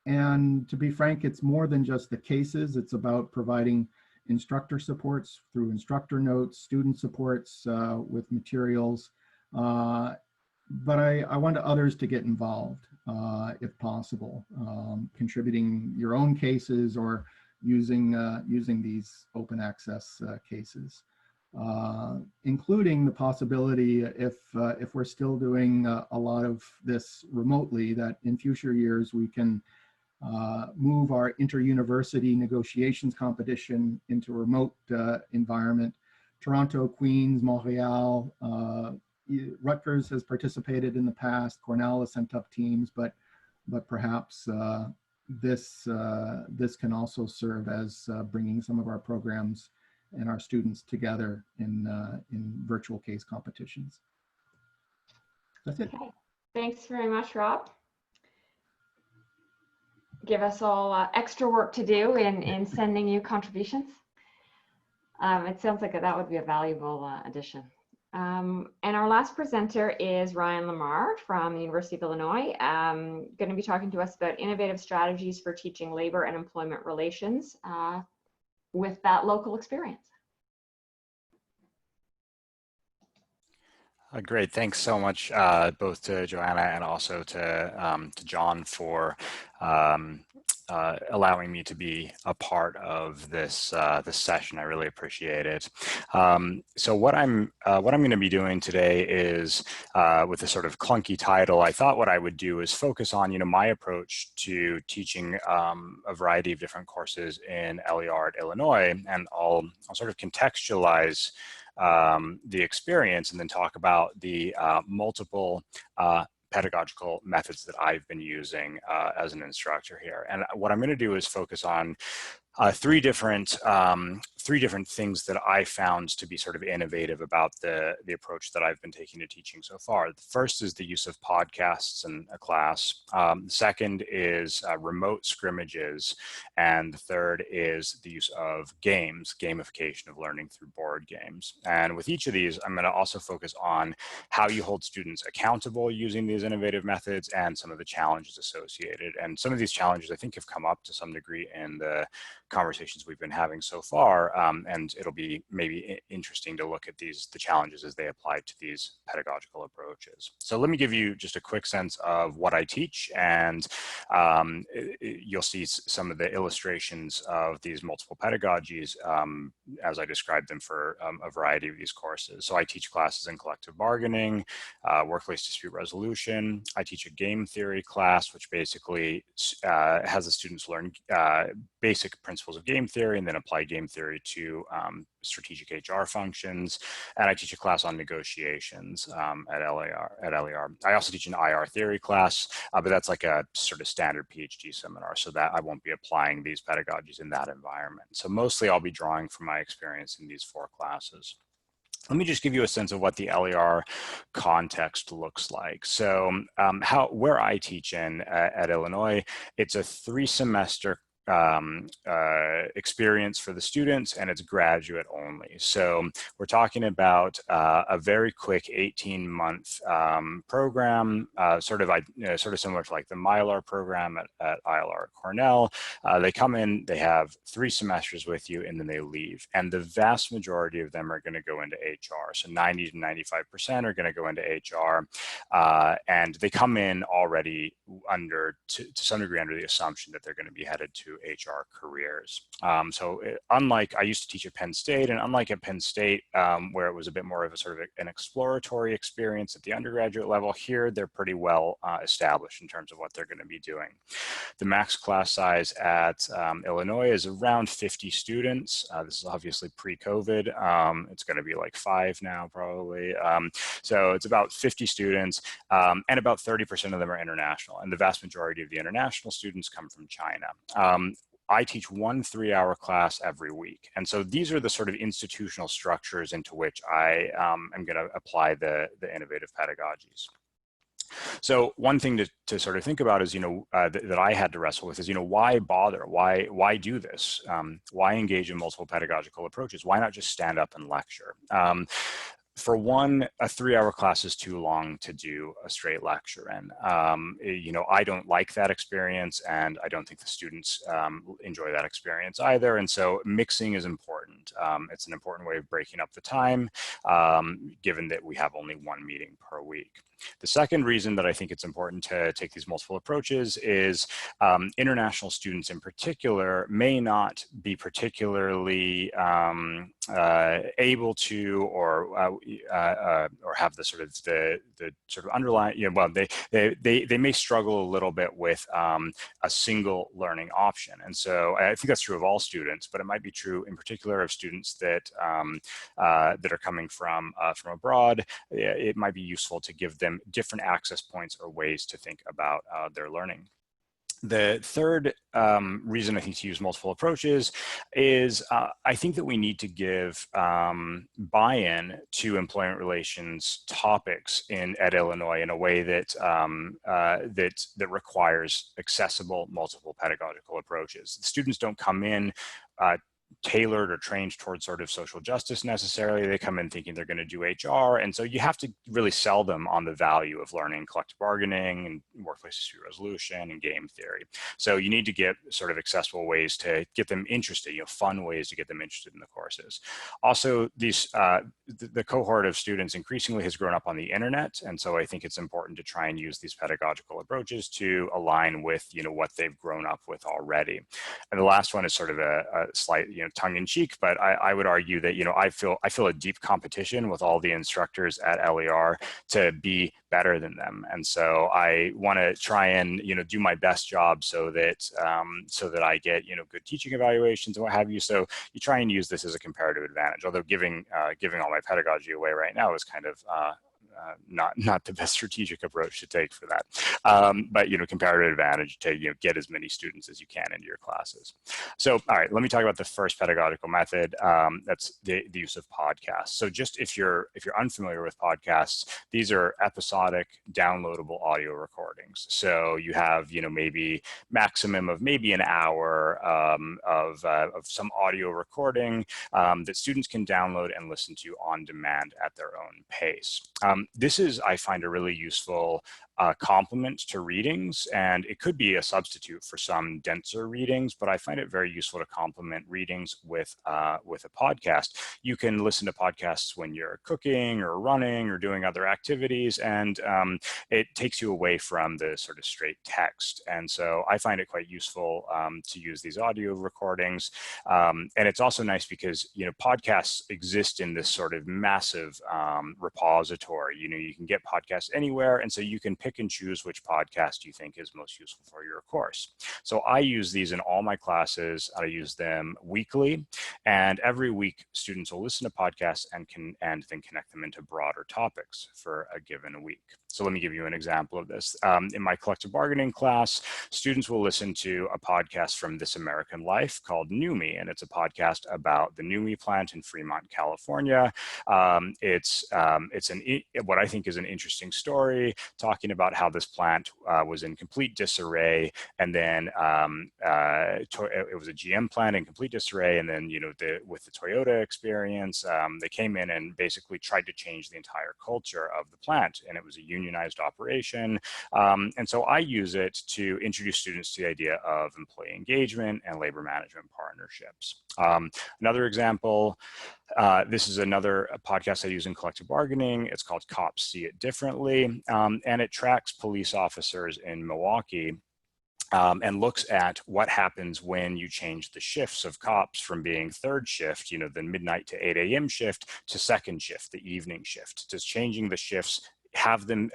E: And to be frank, it's more than just the cases. It's about providing instructor supports through instructor notes, student supports with materials. But I want others to get involved if possible, contributing your own cases or using these open access cases, including the possibility if we're still doing a lot of this remotely, that in future years we can move our inter-university negotiations competition into a remote environment. Toronto, Queens, Montreal, Rutgers has participated in the past. Cornell has sent up teams, but perhaps this can also serve as bringing some of our programs and our students together in virtual case competitions. That's it.
B: Okay. Thanks very much, Rob. Give us all extra work to do in sending you contributions. It sounds like that would be a valuable addition. And our last presenter is Ryan Lamar from the University of Illinois, going to be talking to us about innovative strategies for teaching labor and employment relations with that local experience.
F: Great, thanks so much both to Johanna and also to John for allowing me to be a part of this this session. I really appreciate it. So what I'm going to be doing today is with a sort of clunky title. I thought what I would do is focus on my approach to teaching a variety of different courses in LER at Illinois, and I'll sort of contextualize the experience and then talk about the multiple pedagogical methods that I've been using as an instructor here. And what I'm going to do is focus on three different things that I found to be sort of innovative about the approach that I've been taking to teaching so far. The first is the use of podcasts in a class. The second is remote scrimmages. And the third is the use of games, gamification of learning through board games. And with each of these, I'm going to also focus on how you hold students accountable using these innovative methods and some of the challenges associated. And some of these challenges I think have come up to some degree in the conversations we've been having so far, and it'll be maybe interesting to look at the challenges as they apply to these pedagogical approaches. So let me give you just a quick sense of what I teach, and you'll see some of the illustrations of these multiple pedagogies as I describe them for a variety of these courses. So I teach classes in collective bargaining, workplace dispute resolution. I teach a game theory class, which basically has the students learn basic principles of game theory and then apply game theory to strategic HR functions. And I teach a class on negotiations at LER. I also teach an IR theory class, but that's like a sort of standard PhD seminar, so that I won't be applying these pedagogies in that environment. So mostly I'll be drawing from my experience in these four classes. Let me just give you a sense of what the LER context looks like. So where I teach at Illinois, it's a 3-semester experience for the students, and it's graduate only. So we're talking about a very quick 18-month program, sort of similar to like the Mylar program at ILR at Cornell. They come in, they have 3 semesters with you, and then they leave. And the vast majority of them are going to go into HR. So 90 to 95% are going to go into HR, and they come in already to some degree under the assumption that they're going to be headed to HR careers. Unlike I used to teach at Penn State, and unlike at Penn State, where it was a bit more of a sort of an exploratory experience at the undergraduate level, here they're pretty well established in terms of what they're going to be doing. The max class size at Illinois is around 50 students. This is obviously pre-COVID. It's going to be like 5 now, probably. So it's about 50 students, and about 30% of them are international. And the vast majority of the international students come from China. I teach 1 3-hour class every week. And so these are the sort of institutional structures into which I am going to apply the innovative pedagogies. So one thing to sort of think about is, that I had to wrestle with is, why bother? Why do this? Why engage in multiple pedagogical approaches? Why not just stand up and lecture? For one, a 3-hour class is too long to do a straight lecture in. I don't like that experience, and I don't think the students enjoy that experience either. And so mixing is important. It's an important way of breaking up the time, given that we have only 1 meeting per week. The second reason that I think it's important to take these multiple approaches is international students in particular may not be particularly able to or have the sort of underlying, they may struggle a little bit with a single learning option. And so I think that's true of all students, but it might be true in particular of students that that are coming from abroad. It might be useful to give them different access points or ways to think about their learning. The third reason I think to use multiple approaches is I think that we need to give buy-in to employment relations topics at Illinois in a way that that requires accessible multiple pedagogical approaches. The students don't come in tailored or trained towards sort of social justice necessarily. They come in thinking they're going to do HR. And so you have to really sell them on the value of learning collective bargaining and workplace dispute resolution and game theory. So you need to get sort of accessible ways to get them interested, fun ways to get them interested in the courses. Also, these the cohort of students increasingly has grown up on the internet. And so I think it's important to try and use these pedagogical approaches to align with, what they've grown up with already. And the last one is sort of a slight, tongue-in-cheek, but I would argue that, I feel a deep competition with all the instructors at LER to be better than them. And so I want to try and, do my best job so that I get, good teaching evaluations and what have you. So you try and use this as a comparative advantage, although giving all my pedagogy away right now is kind of, not the best strategic approach to take for that. But, comparative advantage to, get as many students as you can into your classes. So, all right, let me talk about the first pedagogical method. That's the use of podcasts. So just if you're unfamiliar with podcasts, these are episodic downloadable audio recordings. So you have, maybe maximum of maybe an hour of some audio recording that students can download and listen to on demand at their own pace. This is, I find, a really useful complement to readings, and it could be a substitute for some denser readings, but I find it very useful to complement readings with a podcast. You can listen to podcasts when you're cooking or running or doing other activities, and it takes you away from the sort of straight text. And so I find it quite useful to use these audio recordings. And it's also nice because, podcasts exist in this sort of massive repository. You can get podcasts anywhere, and so you can pick and choose which podcast you think is most useful for your course. So I use these in all my classes. I use them weekly, and every week students will listen to podcasts and then connect them into broader topics for a given week. So let me give you an example of this. In my collective bargaining class, students will listen to a podcast from This American Life called New Me, and it's a podcast about the New Me plant in Fremont, California. It's what I think is an interesting story, talking about how this plant was in complete disarray, and then it was a GM plant in complete disarray, and then with the Toyota experience, they came in and basically tried to change the entire culture of the plant, and it was a unionized operation. And so I use it to introduce students to the idea of employee engagement and labor management partnerships. Another example, this is another podcast I use in collective bargaining. It's called Cops See It Differently, and it tracks police officers in Milwaukee and looks at what happens when you change the shifts of cops from being third shift, the midnight to 8 a.m. shift, to second shift, the evening shift. Does changing the shifts have them,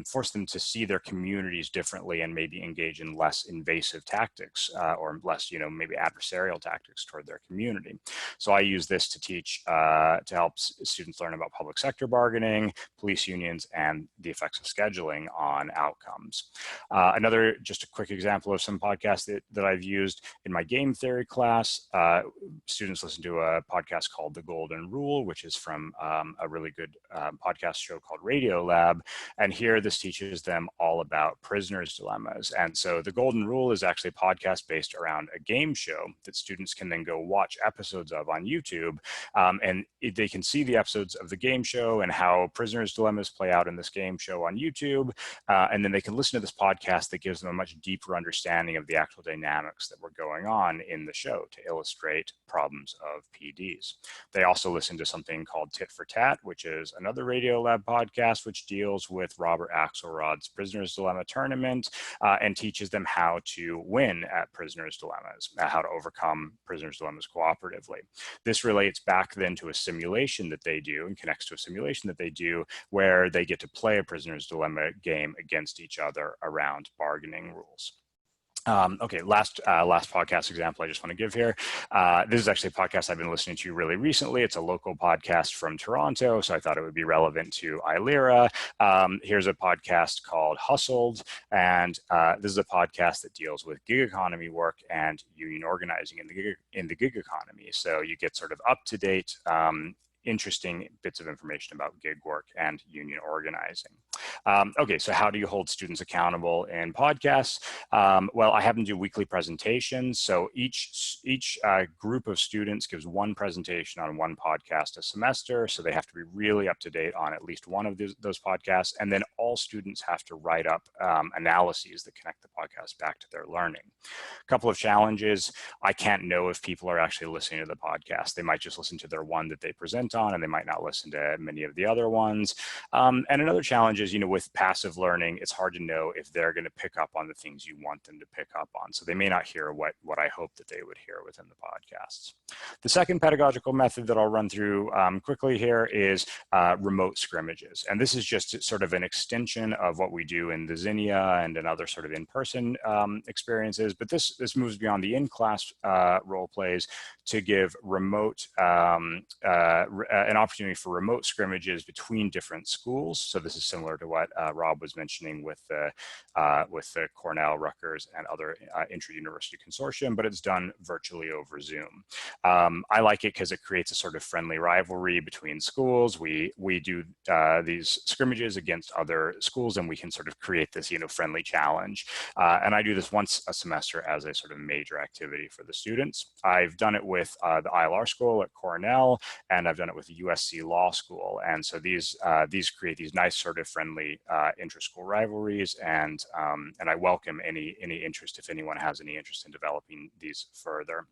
F: force them to see their communities differently and maybe engage in less invasive tactics or less, maybe adversarial tactics toward their community? So I use this to teach, to help students learn about public sector bargaining, police unions, and the effects of scheduling on outcomes. Another, just a quick example of some podcasts that I've used in my game theory class. Students listen to a podcast called The Golden Rule, which is from a really good podcast show called Radio Lab. And here this teaches them all about prisoners' dilemmas. And so The Golden Rule is actually a podcast based around a game show that students can then go watch episodes of on YouTube. And they can see the episodes of the game show and how prisoners' dilemmas play out in this game show on YouTube. And then they can listen to this podcast that gives them a much deeper understanding of the actual dynamics that were going on in the show to illustrate problems of PDs. They also listen to something called Tit for Tat, which is another Radio Lab podcast, which deals with Robert Axelrod's Prisoner's Dilemma tournament and teaches them how to win at Prisoner's Dilemmas, how to overcome Prisoner's Dilemmas cooperatively. This relates back then to a simulation that they do and connects to a simulation that they do where they get to play a Prisoner's Dilemma game against each other around bargaining rules. Okay, last podcast example I just want to give here. This is actually a podcast I've been listening to really recently. It's a local podcast from Toronto, so I thought it would be relevant to ILERA. Here's a podcast called Hustled, and this is a podcast that deals with gig economy work and union organizing in the gig economy. So you get sort of up-to-date interesting bits of information about gig work and union organizing. Okay, so how do you hold students accountable in podcasts? Well, I have them do weekly presentations. So each group of students gives one presentation on one podcast a semester. So they have to be really up to date on at least one of those podcasts. And then all students have to write up analyses that connect the podcast back to their learning. A couple of challenges. I can't know if people are actually listening to the podcast. They might just listen to their one that they present on, and they might not listen to many of the other ones. And another challenge is, with passive learning, it's hard to know if they're going to pick up on the things you want them to pick up on. So they may not hear what I hope that they would hear within the podcasts. The second pedagogical method that I'll run through quickly here is remote scrimmages. And this is just sort of an extension of what we do in the Zinnia and in other sort of in-person experiences. But this moves beyond the in-class role plays to give remote an opportunity for remote scrimmages between different schools. So this is similar to what Rob was mentioning with the Cornell, Rutgers, and other intra-university consortium, but it's done virtually over Zoom. I like it because it creates a sort of friendly rivalry between schools. We do these scrimmages against other schools, and we can sort of create this friendly challenge. And I do this once a semester as a sort of major activity for the students. I've done it with the ILR school at Cornell, and I've done it with the USC Law School. And so these create these nice sort of friendly inter-school rivalries, and I welcome any interest, if anyone has any interest in developing these further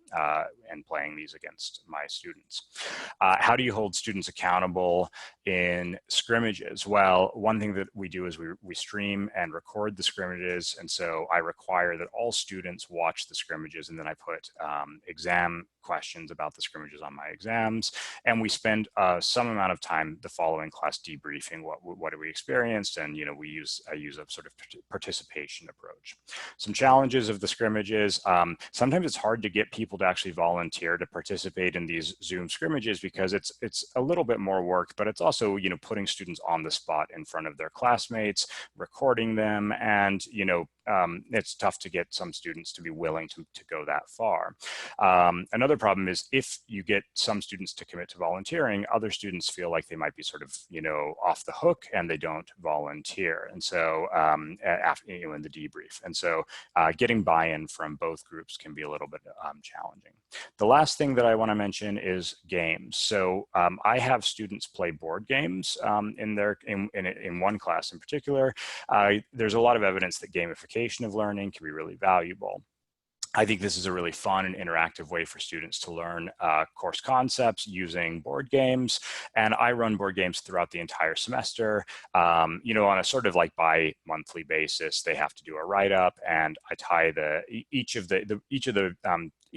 F: and playing these against my students. How do you hold students accountable in scrimmages? Well, one thing that we do is we stream and record the scrimmages, and so I require that all students watch the scrimmages, and then I put exam questions about the scrimmages on my exams, and we spend some amount of time the following class debriefing what we experienced, and I use a sort of participation approach. Some challenges of the scrimmages: sometimes it's hard to get people to actually volunteer to participate in these Zoom scrimmages because it's a little bit more work, but it's also putting students on the spot in front of their classmates, recording them, and it's tough to get some students to be willing to go that far. Another problem is if you get some students to commit to volunteering, other students feel like they might be sort of, off the hook and they don't volunteer. And so after, in the debrief. And so getting buy-in from both groups can be a little bit challenging. The last thing that I want to mention is games. So I have students play board games in one class in particular. There's a lot of evidence that gamification of learning can be really valuable. I think this is a really fun and interactive way for students to learn course concepts using board games. And I run board games throughout the entire semester. You know, on a sort of like bi-monthly basis, they have to do a write-up, and I tie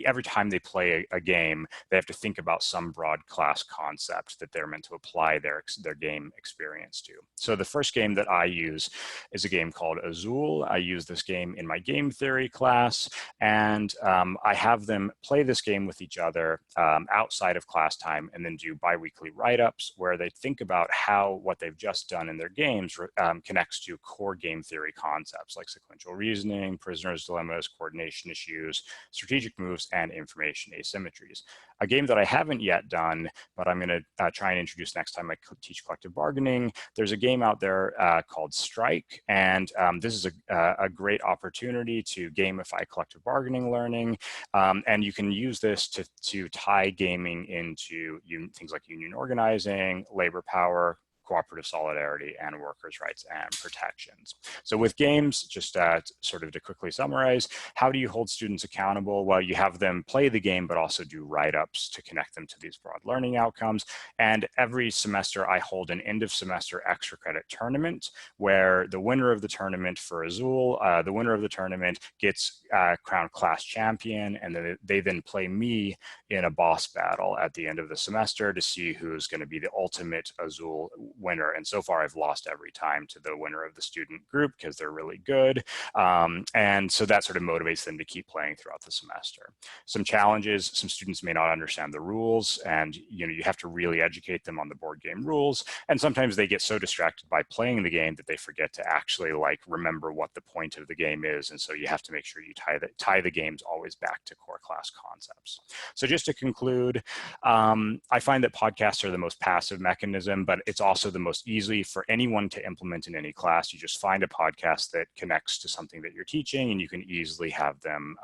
F: every time they play a game, they have to think about some broad class concept that they're meant to apply their game experience to. So the first game that I use is a game called Azul. I use this game in my game theory class, and I have them play this game with each other outside of class time, and then do bi-weekly write-ups where they think about how what they've just done in their games connects to core game theory concepts like sequential reasoning, prisoner's dilemmas, coordination issues, strategic moves, and information asymmetries. A game that I haven't yet done, but I'm going to try and introduce next time I teach collective bargaining. There's a game out there called Strike, and this is a great opportunity to gamify collective bargaining learning, and you can use this to tie gaming into things like union organizing, labor power, cooperative solidarity, and workers' rights and protections. So with games, just sort of to quickly summarize, how do you hold students accountable? Well, you have them play the game, but also do write-ups to connect them to these broad learning outcomes. And every semester, I hold an end of semester extra credit tournament where the winner of the tournament for Azul, the winner of the tournament gets crowned class champion, and they then play me in a boss battle at the end of the semester to see who's going to be the ultimate Azul winner. And so far I've lost every time to the winner of the student group because they're really good. And so that sort of motivates them to keep playing throughout the semester. Some challenges: some students may not understand the rules, and you have to really educate them on the board game rules. And sometimes they get so distracted by playing the game that they forget to actually remember what the point of the game is. And so you have to make sure you tie the games always back to core class concepts. So just to conclude, I find that podcasts are the most passive mechanism, but it's also the most easy for anyone to implement in any class. You just find a podcast that connects to something that you're teaching, and you can easily have them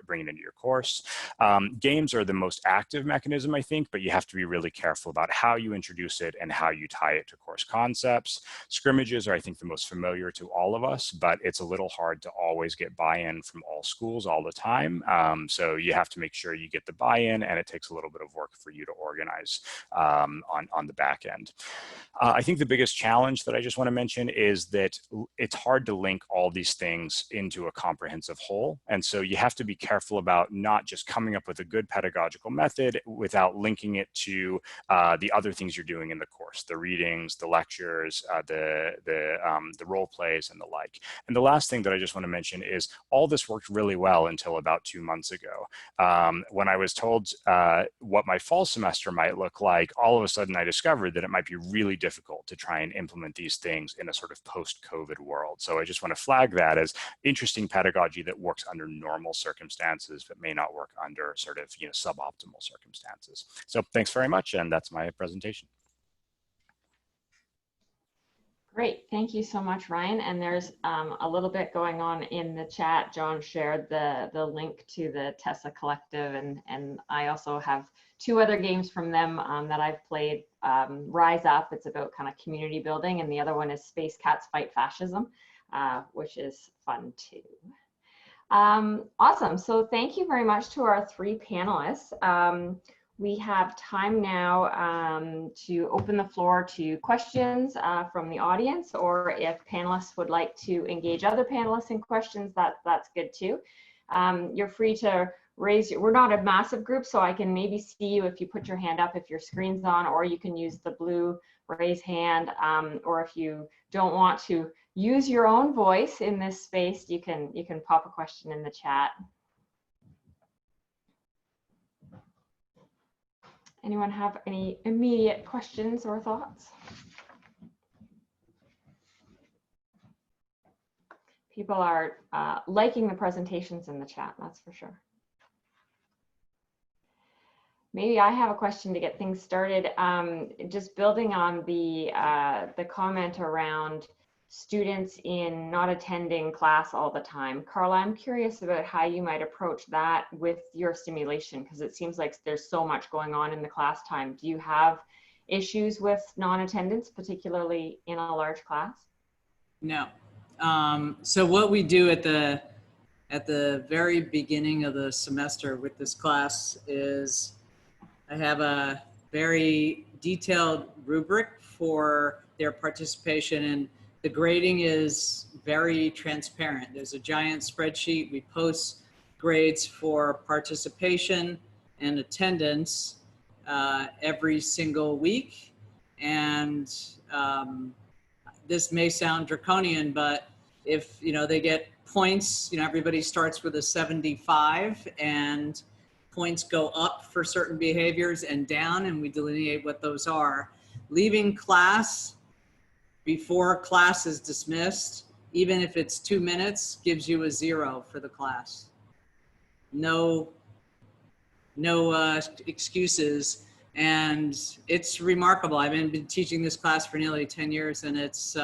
F: bring it into your course. Games are the most active mechanism, I think, but you have to be really careful about how you introduce it and how you tie it to course concepts. Scrimmages are, I think, the most familiar to all of us, but it's a little hard to always get buy-in from all schools all the time. So you have to make sure you get the buy-in, and it takes a little bit of work for you to organize on the back end. I think the biggest challenge that I just want to mention is that it's hard to link all these things into a comprehensive whole. And so you have to be careful about not just coming up with a good pedagogical method without linking it to the other things you're doing in the course, the readings, the lectures, the role plays, and the like. And the last thing that I just want to mention is all this worked really well until about 2 months ago. When I was told what my fall semester might look like, all of a sudden I discovered that it might be really difficult to try and implement these things in a sort of post-COVID world. So I just want to flag that as interesting pedagogy that works under normal circumstances, but may not work under sort of suboptimal circumstances. So thanks very much, and that's my presentation.
B: Great, thank you so much, Ryan. And there's a little bit going on in the chat. John shared the link to the Tessa Collective, and I also have 2 other games from them that I've played. Rise Up, it's about kind of community building, and the other one is Space Cats Fight Fascism, which is fun too. Awesome, so thank you very much to our 3 panelists. We have time now to open the floor to questions from the audience, or if panelists would like to engage other panelists in questions, that's good too. You're free to raise we're not a massive group, so I can maybe see you if you put your hand up if your screen's on, or you can use the blue raise hand, or if you don't want to use your own voice in this space, you can pop a question in the chat. Anyone have any immediate questions or thoughts? People are liking the presentations in the chat, that's for sure. Maybe I have a question to get things started. Just building on the comment around students in not attending class all the time. Carla, I'm curious about how you might approach that with your simulation, because it seems like there's so much going on in the class time. Do you have issues with non-attendance, particularly in a large class?
C: No. So what we do at the at the very beginning of the semester with this class is I have a very detailed rubric for their participation, and the grading is very transparent. There's a giant spreadsheet. We post grades for participation and attendance every single week. And this may sound draconian, but if they get points, everybody starts with a 75, and points go up for certain behaviors and down, and we delineate what those are. Leaving class before class is dismissed, even if it's 2 minutes, gives you a 0 for the class. No excuses. And it's remarkable. I've been teaching this class for nearly 10 years, and it's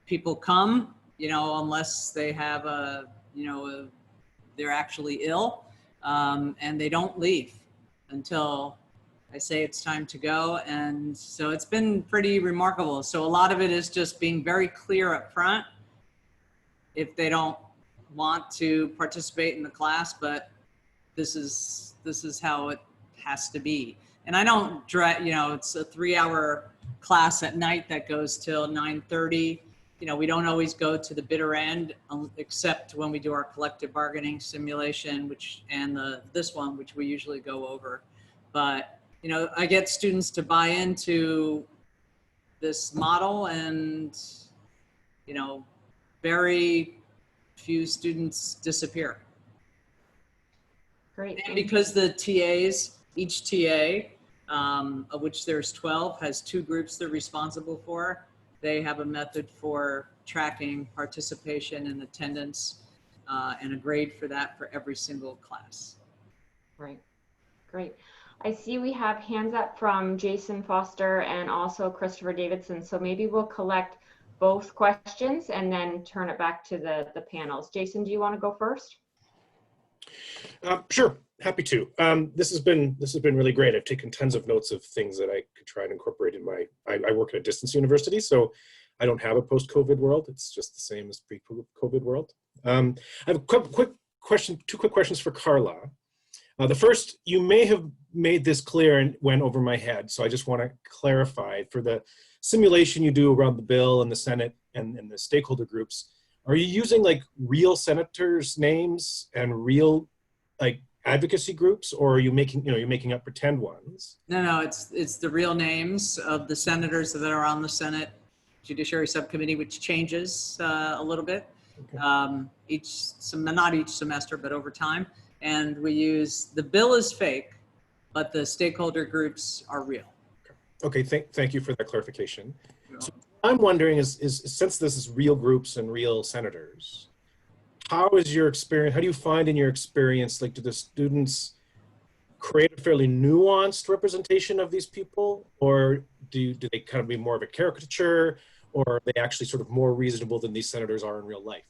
C: people come, unless they have they're actually ill, and they don't leave until I say it's time to go. And so it's been pretty remarkable. So a lot of it is just being very clear up front if they don't want to participate in the class, but this is how it has to be. And I don't it's a 3-hour class at night that goes till 9:30. We don't always go to the bitter end, except when we do our collective bargaining simulation, and this one, which we usually go over. But, I get students to buy into this model, and, very few students disappear.
B: Great.
C: And because the TAs, each TA, of which there's 12, has 2 groups they're responsible for, they have a method for tracking participation and attendance, and a grade for that for every single class.
B: Right. Great. I see we have hands up from Jason Foster and also Christopher Davidson. So maybe we'll collect both questions and then turn it back to the panels. Jason, do you want to go first?
G: Sure, happy to. This has been really great. I've taken tons of notes of things that I could try and incorporate in I work at a distance university, so I don't have a post-COVID world. It's just the same as pre-COVID world. I have a quick question, 2 quick questions for Carla. The first, you may have made this clear and went over my head, so I just want to clarify. For the simulation you do around the bill and the Senate and the stakeholder groups, are you using like real senators' names and real like advocacy groups, or are you making, you're making up pretend ones?
C: No, it's the real names of the senators that are on the Senate Judiciary Subcommittee, which changes a little bit, okay. Not each semester, but over time. And we use, the bill is fake, but the stakeholder groups are real.
G: Okay, thank you for that clarification. So what I'm wondering is since this is real groups and real senators, how is your experience, how do you find in your experience, like, do the students create a fairly nuanced representation of these people, or do they kind of be more of a caricature, or are they actually sort of more reasonable than these senators are in real life?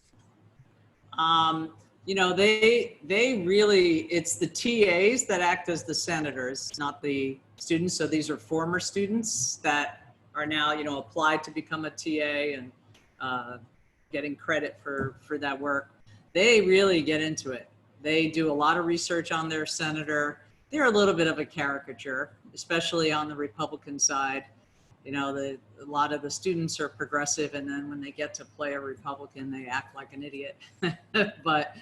C: They really, it's the TAs that act as the senators, not the students. So these are former students that are now, applied to become a TA and getting credit for that work. They really get into it. They do a lot of research on their senator. They're a little bit of a caricature, especially on the Republican side. A lot of the students are progressive, and then when they get to play a Republican, they act like an idiot. But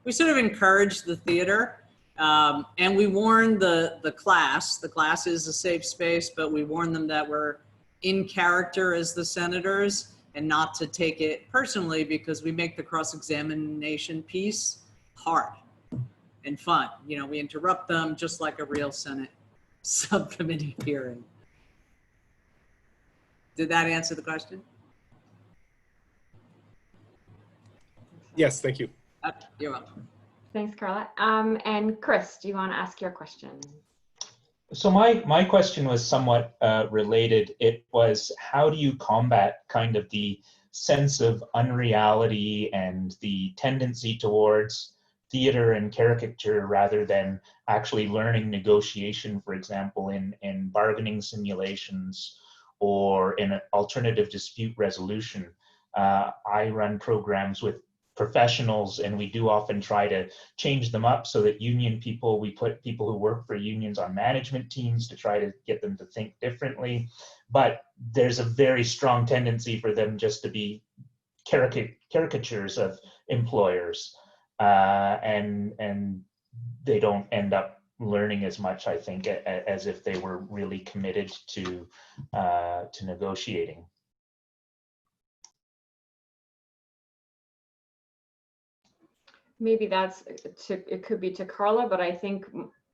C: we sort of encourage the theater, and we warn the class. The class is a safe space, but we warn them that we're in character as the senators, and not to take it personally, because we make the cross-examination piece hard and fun. We interrupt them just like a real Senate subcommittee hearing. Did that answer the question?
G: Yes, thank you.
C: You're welcome.
B: Thanks, Carla. And Chris, do you want to ask your question?
H: So my question was somewhat related. It was, how do you combat kind of the sense of unreality and the tendency towards theater and caricature rather than actually learning negotiation, for example, in bargaining simulations or in alternative dispute resolution? I run programs with professionals, and we do often try to change them up so that union people, we put people who work for unions on management teams to try to get them to think differently. But there's a very strong tendency for them just to be caricatures of employers, and they don't end up learning as much, I think, as if they were really committed to negotiating.
B: Maybe it could be to Carla, but I think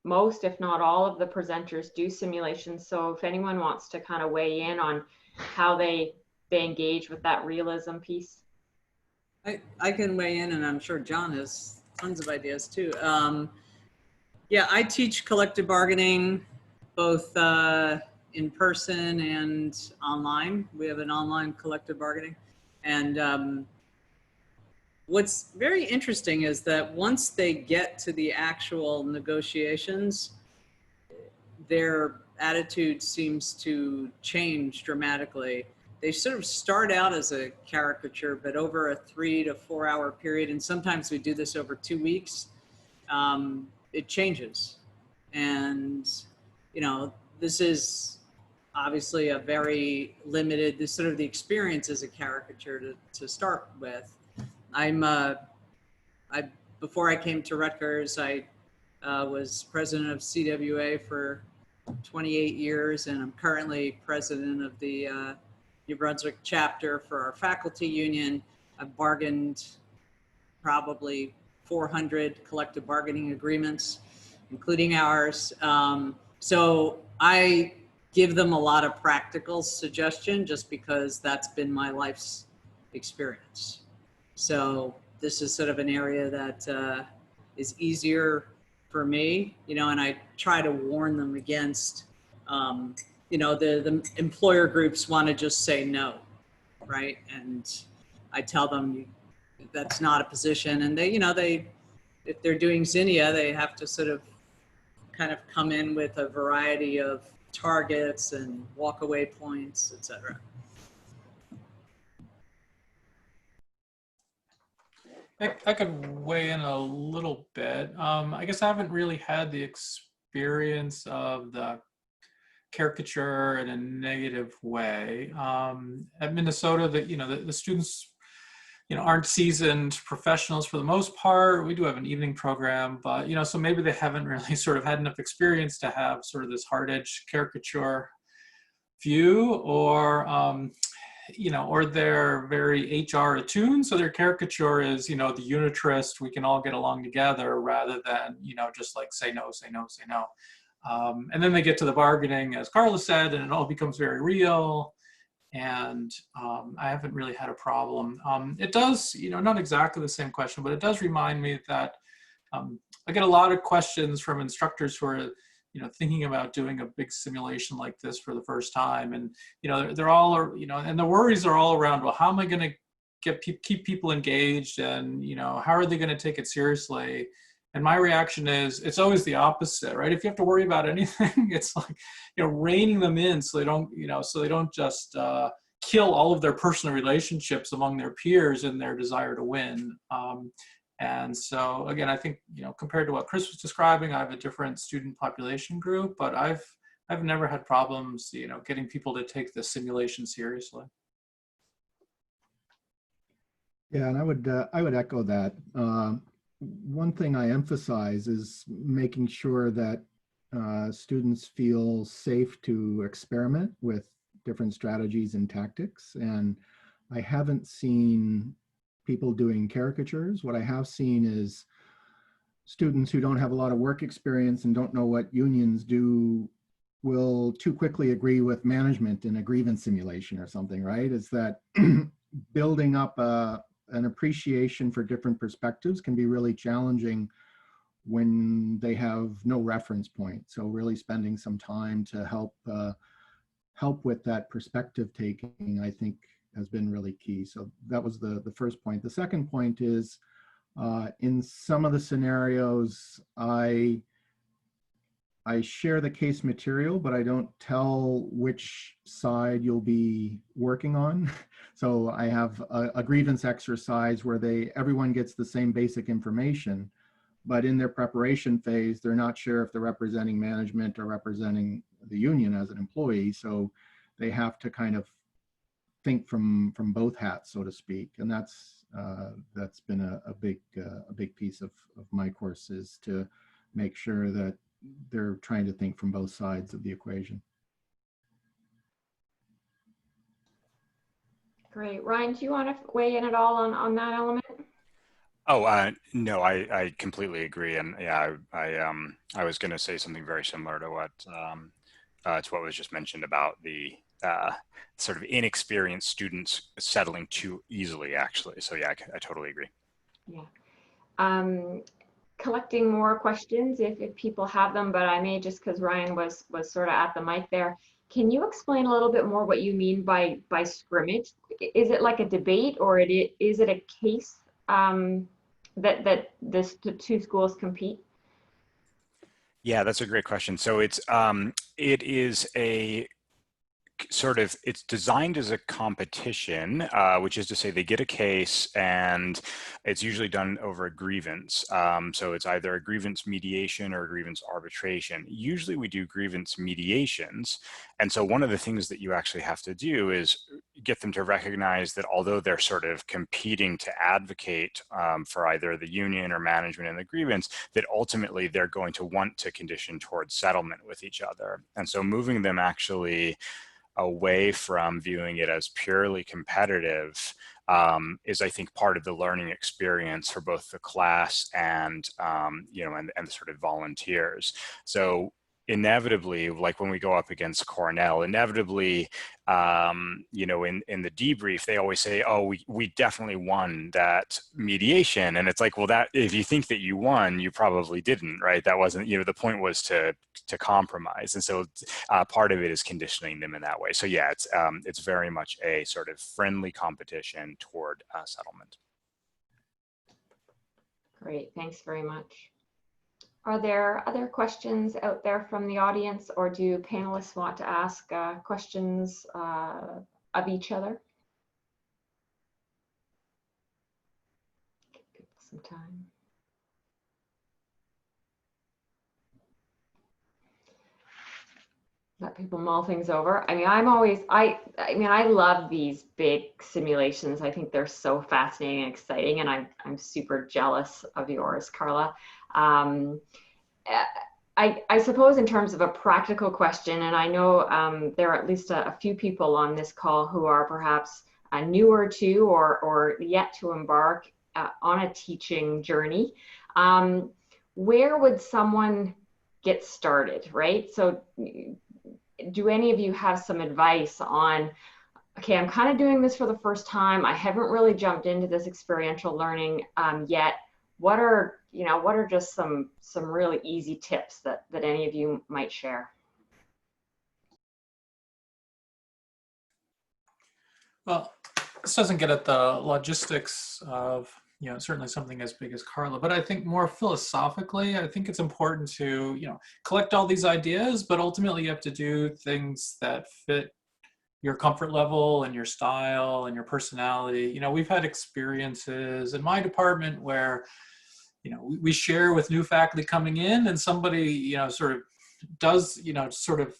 B: most, if not all, of the presenters do simulations. So if anyone wants to kind of weigh in on how they engage with that realism piece.
C: I can weigh in, and I'm sure John has tons of ideas too. Yeah, I teach collective bargaining both in person and online. We have an online collective bargaining. And what's very interesting is that once they get to the actual negotiations, their attitude seems to change dramatically. They sort of start out as a caricature, but over a 3 to 4 hour period, and sometimes we do this over 2 weeks, it changes. And, you know, this is obviously a very limited, this sort of the experience as a caricature to start with. Before I came to Rutgers, I was president of CWA for 28 years, and I'm currently president of the New Brunswick chapter for our faculty union. I've bargained probably 400 collective bargaining agreements, including ours. So I give them a lot of practical suggestion just because that's been my life's experience. So this is sort of an area that is easier for me, you know, and I try to warn them against, you know, the employer groups want to just say no, right? And I tell them that's not a position, and they, you know, if they're doing Zinnia, they have to sort of kind of come in with a variety of targets and walk away points, etc.
D: I could weigh in a little bit. I guess I haven't really had the experience of the caricature in a negative way. At Minnesota, the students, you know, aren't seasoned professionals for the most part. We do have an evening program, but, you know, so maybe they haven't really sort of had enough experience to have sort of this hard-edged caricature view, or you know, or they're very HR attuned, so their caricature is, you know, the unitarist, we can all get along together, rather than, you know, just like say no, say no, say no. And then they get to the bargaining, as Carla said, and it all becomes very real. And I haven't really had a problem. It does, you know, not exactly the same question, but it does remind me that I get a lot of questions from instructors who are, you know, thinking about doing a big simulation like this for the first time. And, you know, they're all, you know, and the worries are all around, well, how am I going to keep people engaged? And, you know, how are they going to take it seriously? And my reaction is, it's always the opposite, right? If you have to worry about anything, it's like, you know, reining them in so they don't, you know, so they don't just kill all of their personal relationships among their peers in their desire to win. And so, again, I think, you know, compared to what Chris was describing, I have a different student population group, but I've never had problems, you know, getting people to take the simulation seriously.
E: Yeah, and I would echo that. One thing I emphasize is making sure that students feel safe to experiment with different strategies and tactics. And I haven't seen people doing caricatures. What I have seen is students who don't have a lot of work experience and don't know what unions do will too quickly agree with management in a grievance simulation or something, right? Is that building up an appreciation for different perspectives can be really challenging when they have no reference point. So really spending some time to help with that perspective taking, I think, has been really key. So that was the first point. The second point is, in some of the scenarios, I I share the case material, but I don't tell which side you'll be working on. So I have a grievance exercise where everyone gets the same basic information, but in their preparation phase, they're not sure if they're representing management or representing the union as an employee. So they have to kind of think from both hats, so to speak. And that's been a big piece of my course, is to make sure that they're trying to think from both sides of the equation.
B: Great. Ryan, do you want to weigh in at all on that element?
F: Oh, no, I completely agree. And yeah, I was going to say something very similar to what was just mentioned about the sort of inexperienced students settling too easily, actually. So yeah, I totally agree.
B: Yeah. Collecting more questions if people have them, but I may, just because Ryan was sort of at the mic there. Can you explain a little bit more what you mean by scrimmage? Is it like a debate, or is it a case that the two schools compete?
F: Yeah, that's a great question. So it is a it's designed as a competition, which is to say they get a case and it's usually done over a grievance. So it's either a grievance mediation or a grievance arbitration. Usually we do grievance mediations. And so one of the things that you actually have to do is get them to recognize that although they're sort of competing to advocate for either the union or management in the grievance, that ultimately they're going to want to condition towards settlement with each other. And so moving them actually away from viewing it as purely competitive is, I think, part of the learning experience for both the class and and the sort of volunteers. So inevitably, like when we go up against Cornell, inevitably, in the debrief, they always say, oh, we definitely won that mediation. And it's like, well, that if you think that you won, you probably didn't, right? That wasn't, the point was to compromise. And so part of it is conditioning them in that way. So yeah, it's very much a sort of friendly competition toward settlement.
B: Great, thanks very much. Are there other questions out there from the audience, or do panelists want to ask questions of each other? Give people some time. Let people mull things over. I mean, I love these big simulations. I think they're so fascinating and exciting, and I'm super jealous of yours, Carla. I suppose in terms of a practical question, and I know there are at least a few people on this call who are perhaps newer to or yet to embark on a teaching journey. Where would someone get started, right? So do any of you have some advice on, okay, I'm kind of doing this for the first time. I haven't really jumped into this experiential learning yet. What are just some really easy tips that any of you might share?
D: Well, this doesn't get at the logistics of, certainly something as big as Carla, but I think more philosophically, I think it's important to, collect all these ideas, but ultimately you have to do things that fit your comfort level and your style and your personality. We've had experiences in my department where, we share with new faculty coming in, and somebody, sort of does, sort of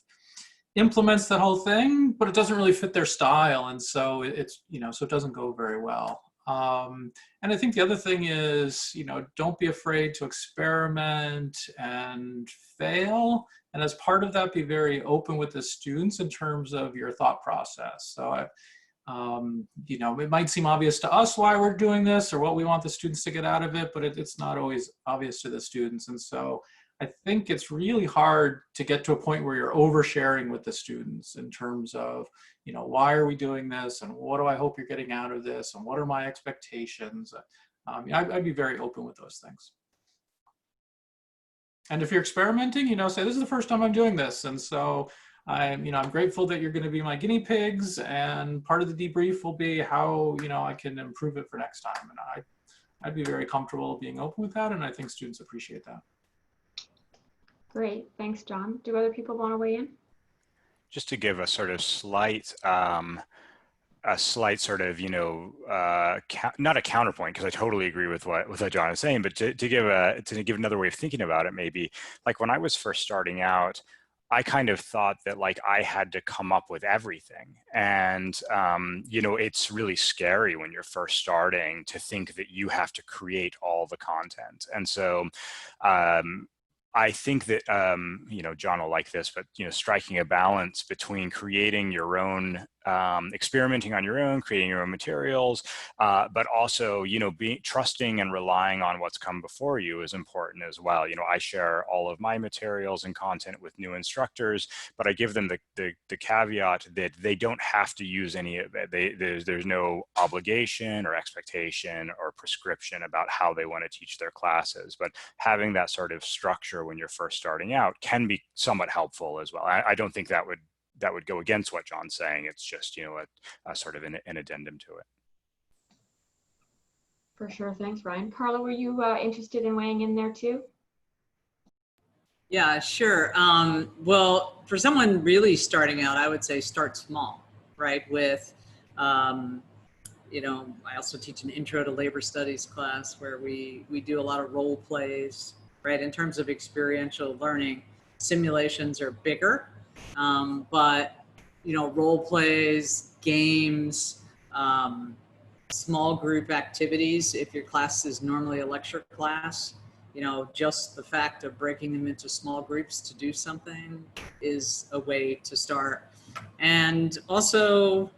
D: implements that whole thing, but it doesn't really fit their style. And so it's, so it doesn't go very well. And I think the other thing is, don't be afraid to experiment and fail. And as part of that, be very open with the students in terms of your thought process. So it might seem obvious to us why we're doing this or what we want the students to get out of it, but it's not always obvious to the students. And so I think it's really hard to get to a point where you're oversharing with the students in terms of, why are we doing this, and what do I hope you're getting out of this, and what are my expectations? I'd be very open with those things. And if you're experimenting, say, this is the first time I'm doing this, and so I'm grateful that you're going to be my guinea pigs, and part of the debrief will be how, I can improve it for next time. And I'd be very comfortable being open with that, and I think students appreciate that.
B: Great, thanks, John. Do other people want to weigh in?
F: Just to give a sort of slight sort of, not a counterpoint, because I totally agree with what John is saying, but to give another way of thinking about it, maybe, like when I was first starting out, I kind of thought that like I had to come up with everything. And, it's really scary when you're first starting to think that you have to create all the content. And so, I think that, John will like this, but, striking a balance between creating your own, experimenting on your own, creating your own materials, but also, trusting and relying on what's come before you is important as well. I share all of my materials and content with new instructors, but I give them the caveat that they don't have to use any of it. There's no obligation or expectation or prescription about how they want to teach their classes, but having that sort of structure when you're first starting out can be somewhat helpful as well. I don't think that would go against what John's saying. It's just, a sort of an addendum to it.
B: For sure, thanks, Ryan. Carla, were you interested in weighing in there too?
C: Yeah, sure. Well, for someone really starting out, I would say start small, right? With, I also teach an intro to labor studies class where we do a lot of role plays, right? In terms of experiential learning, simulations are bigger, but, role plays, games, small group activities, if your class is normally a lecture class, just the fact of breaking them into small groups to do something is a way to start. And also,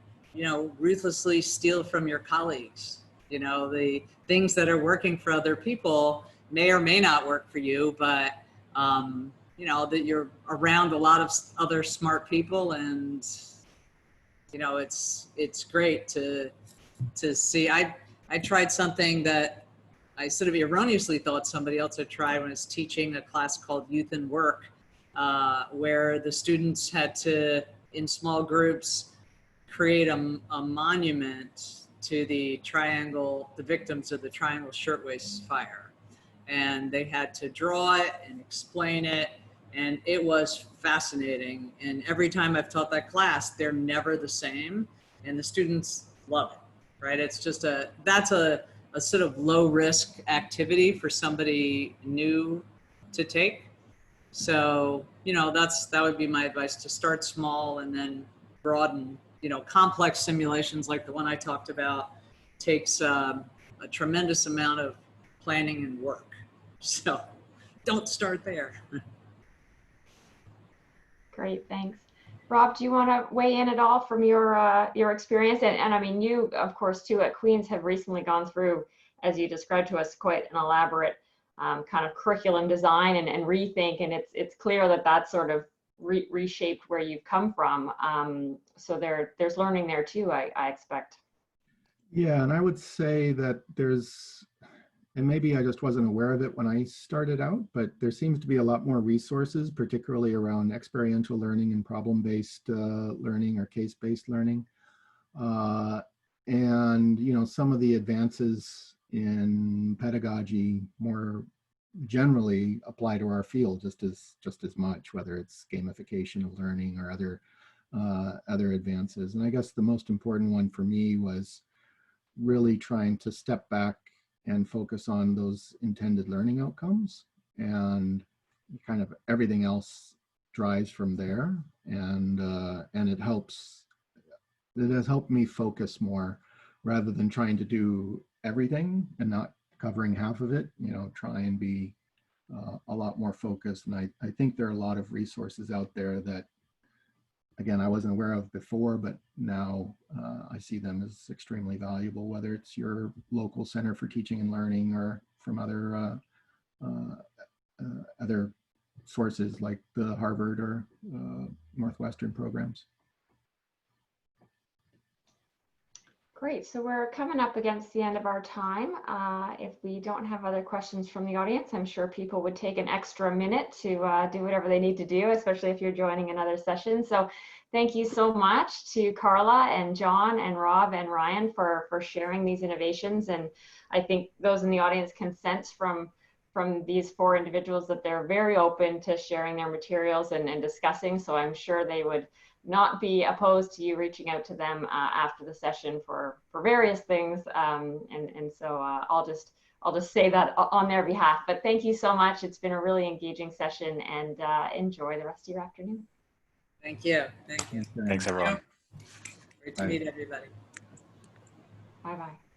C: ruthlessly steal from your colleagues. The things that are working for other people may or may not work for you, but, that you're around a lot of other smart people, and, it's great to see. I tried something that I sort of erroneously thought somebody else had tried when I was teaching a class called Youth and Work, where the students had to, in small groups, create a monument to the victims of the Triangle Shirtwaist Fire. And they had to draw it and explain it, and it was fascinating. And every time I've taught that class, they're never the same, and the students love it, right? It's just that's a sort of low risk activity for somebody new to take. So, that would be my advice, to start small and then broaden. Complex simulations like the one I talked about takes a tremendous amount of planning and work. So don't start there.
B: Great, thanks. Rob, do you want to weigh in at all from your experience? And I mean, you, of course, too, at Queen's have recently gone through, as you described to us, quite an elaborate kind of curriculum design and rethink, and it's clear that that's sort of reshaped where you've come from. So there's learning there too, I expect.
E: Yeah, and I would say that and maybe I just wasn't aware of it when I started out, but there seems to be a lot more resources, particularly around experiential learning and problem-based learning or case-based learning. And, some of the advances in pedagogy more generally apply to our field just as much, whether it's gamification of learning or other advances. And I guess the most important one for me was really trying to step back and focus on those intended learning outcomes, and kind of everything else drives from there. And it has helped me focus more rather than trying to do everything and not covering half of it, try and be a lot more focused. And I think there are a lot of resources out there that, again, I wasn't aware of before, but now I see them as extremely valuable, whether it's your local Center for Teaching and Learning or from other sources like the Harvard or Northwestern programs.
B: Great, so we're coming up against the end of our time. If we don't have other questions from the audience, I'm sure people would take an extra minute to do whatever they need to do, especially if you're joining another session. So thank you so much to Carla and John and Rob and Ryan for sharing these innovations. And I think those in the audience can sense from from these 4 individuals that they're very open to sharing their materials and discussing. So I'm sure they would not be opposed to you reaching out to them after the session for various things. And so I'll just say that on their behalf. But thank you so much. It's been a really engaging session, and enjoy the rest of your afternoon.
C: Thank you. Thank you.
F: Thanks, everyone.
C: Great to meet everybody.
B: Bye-bye.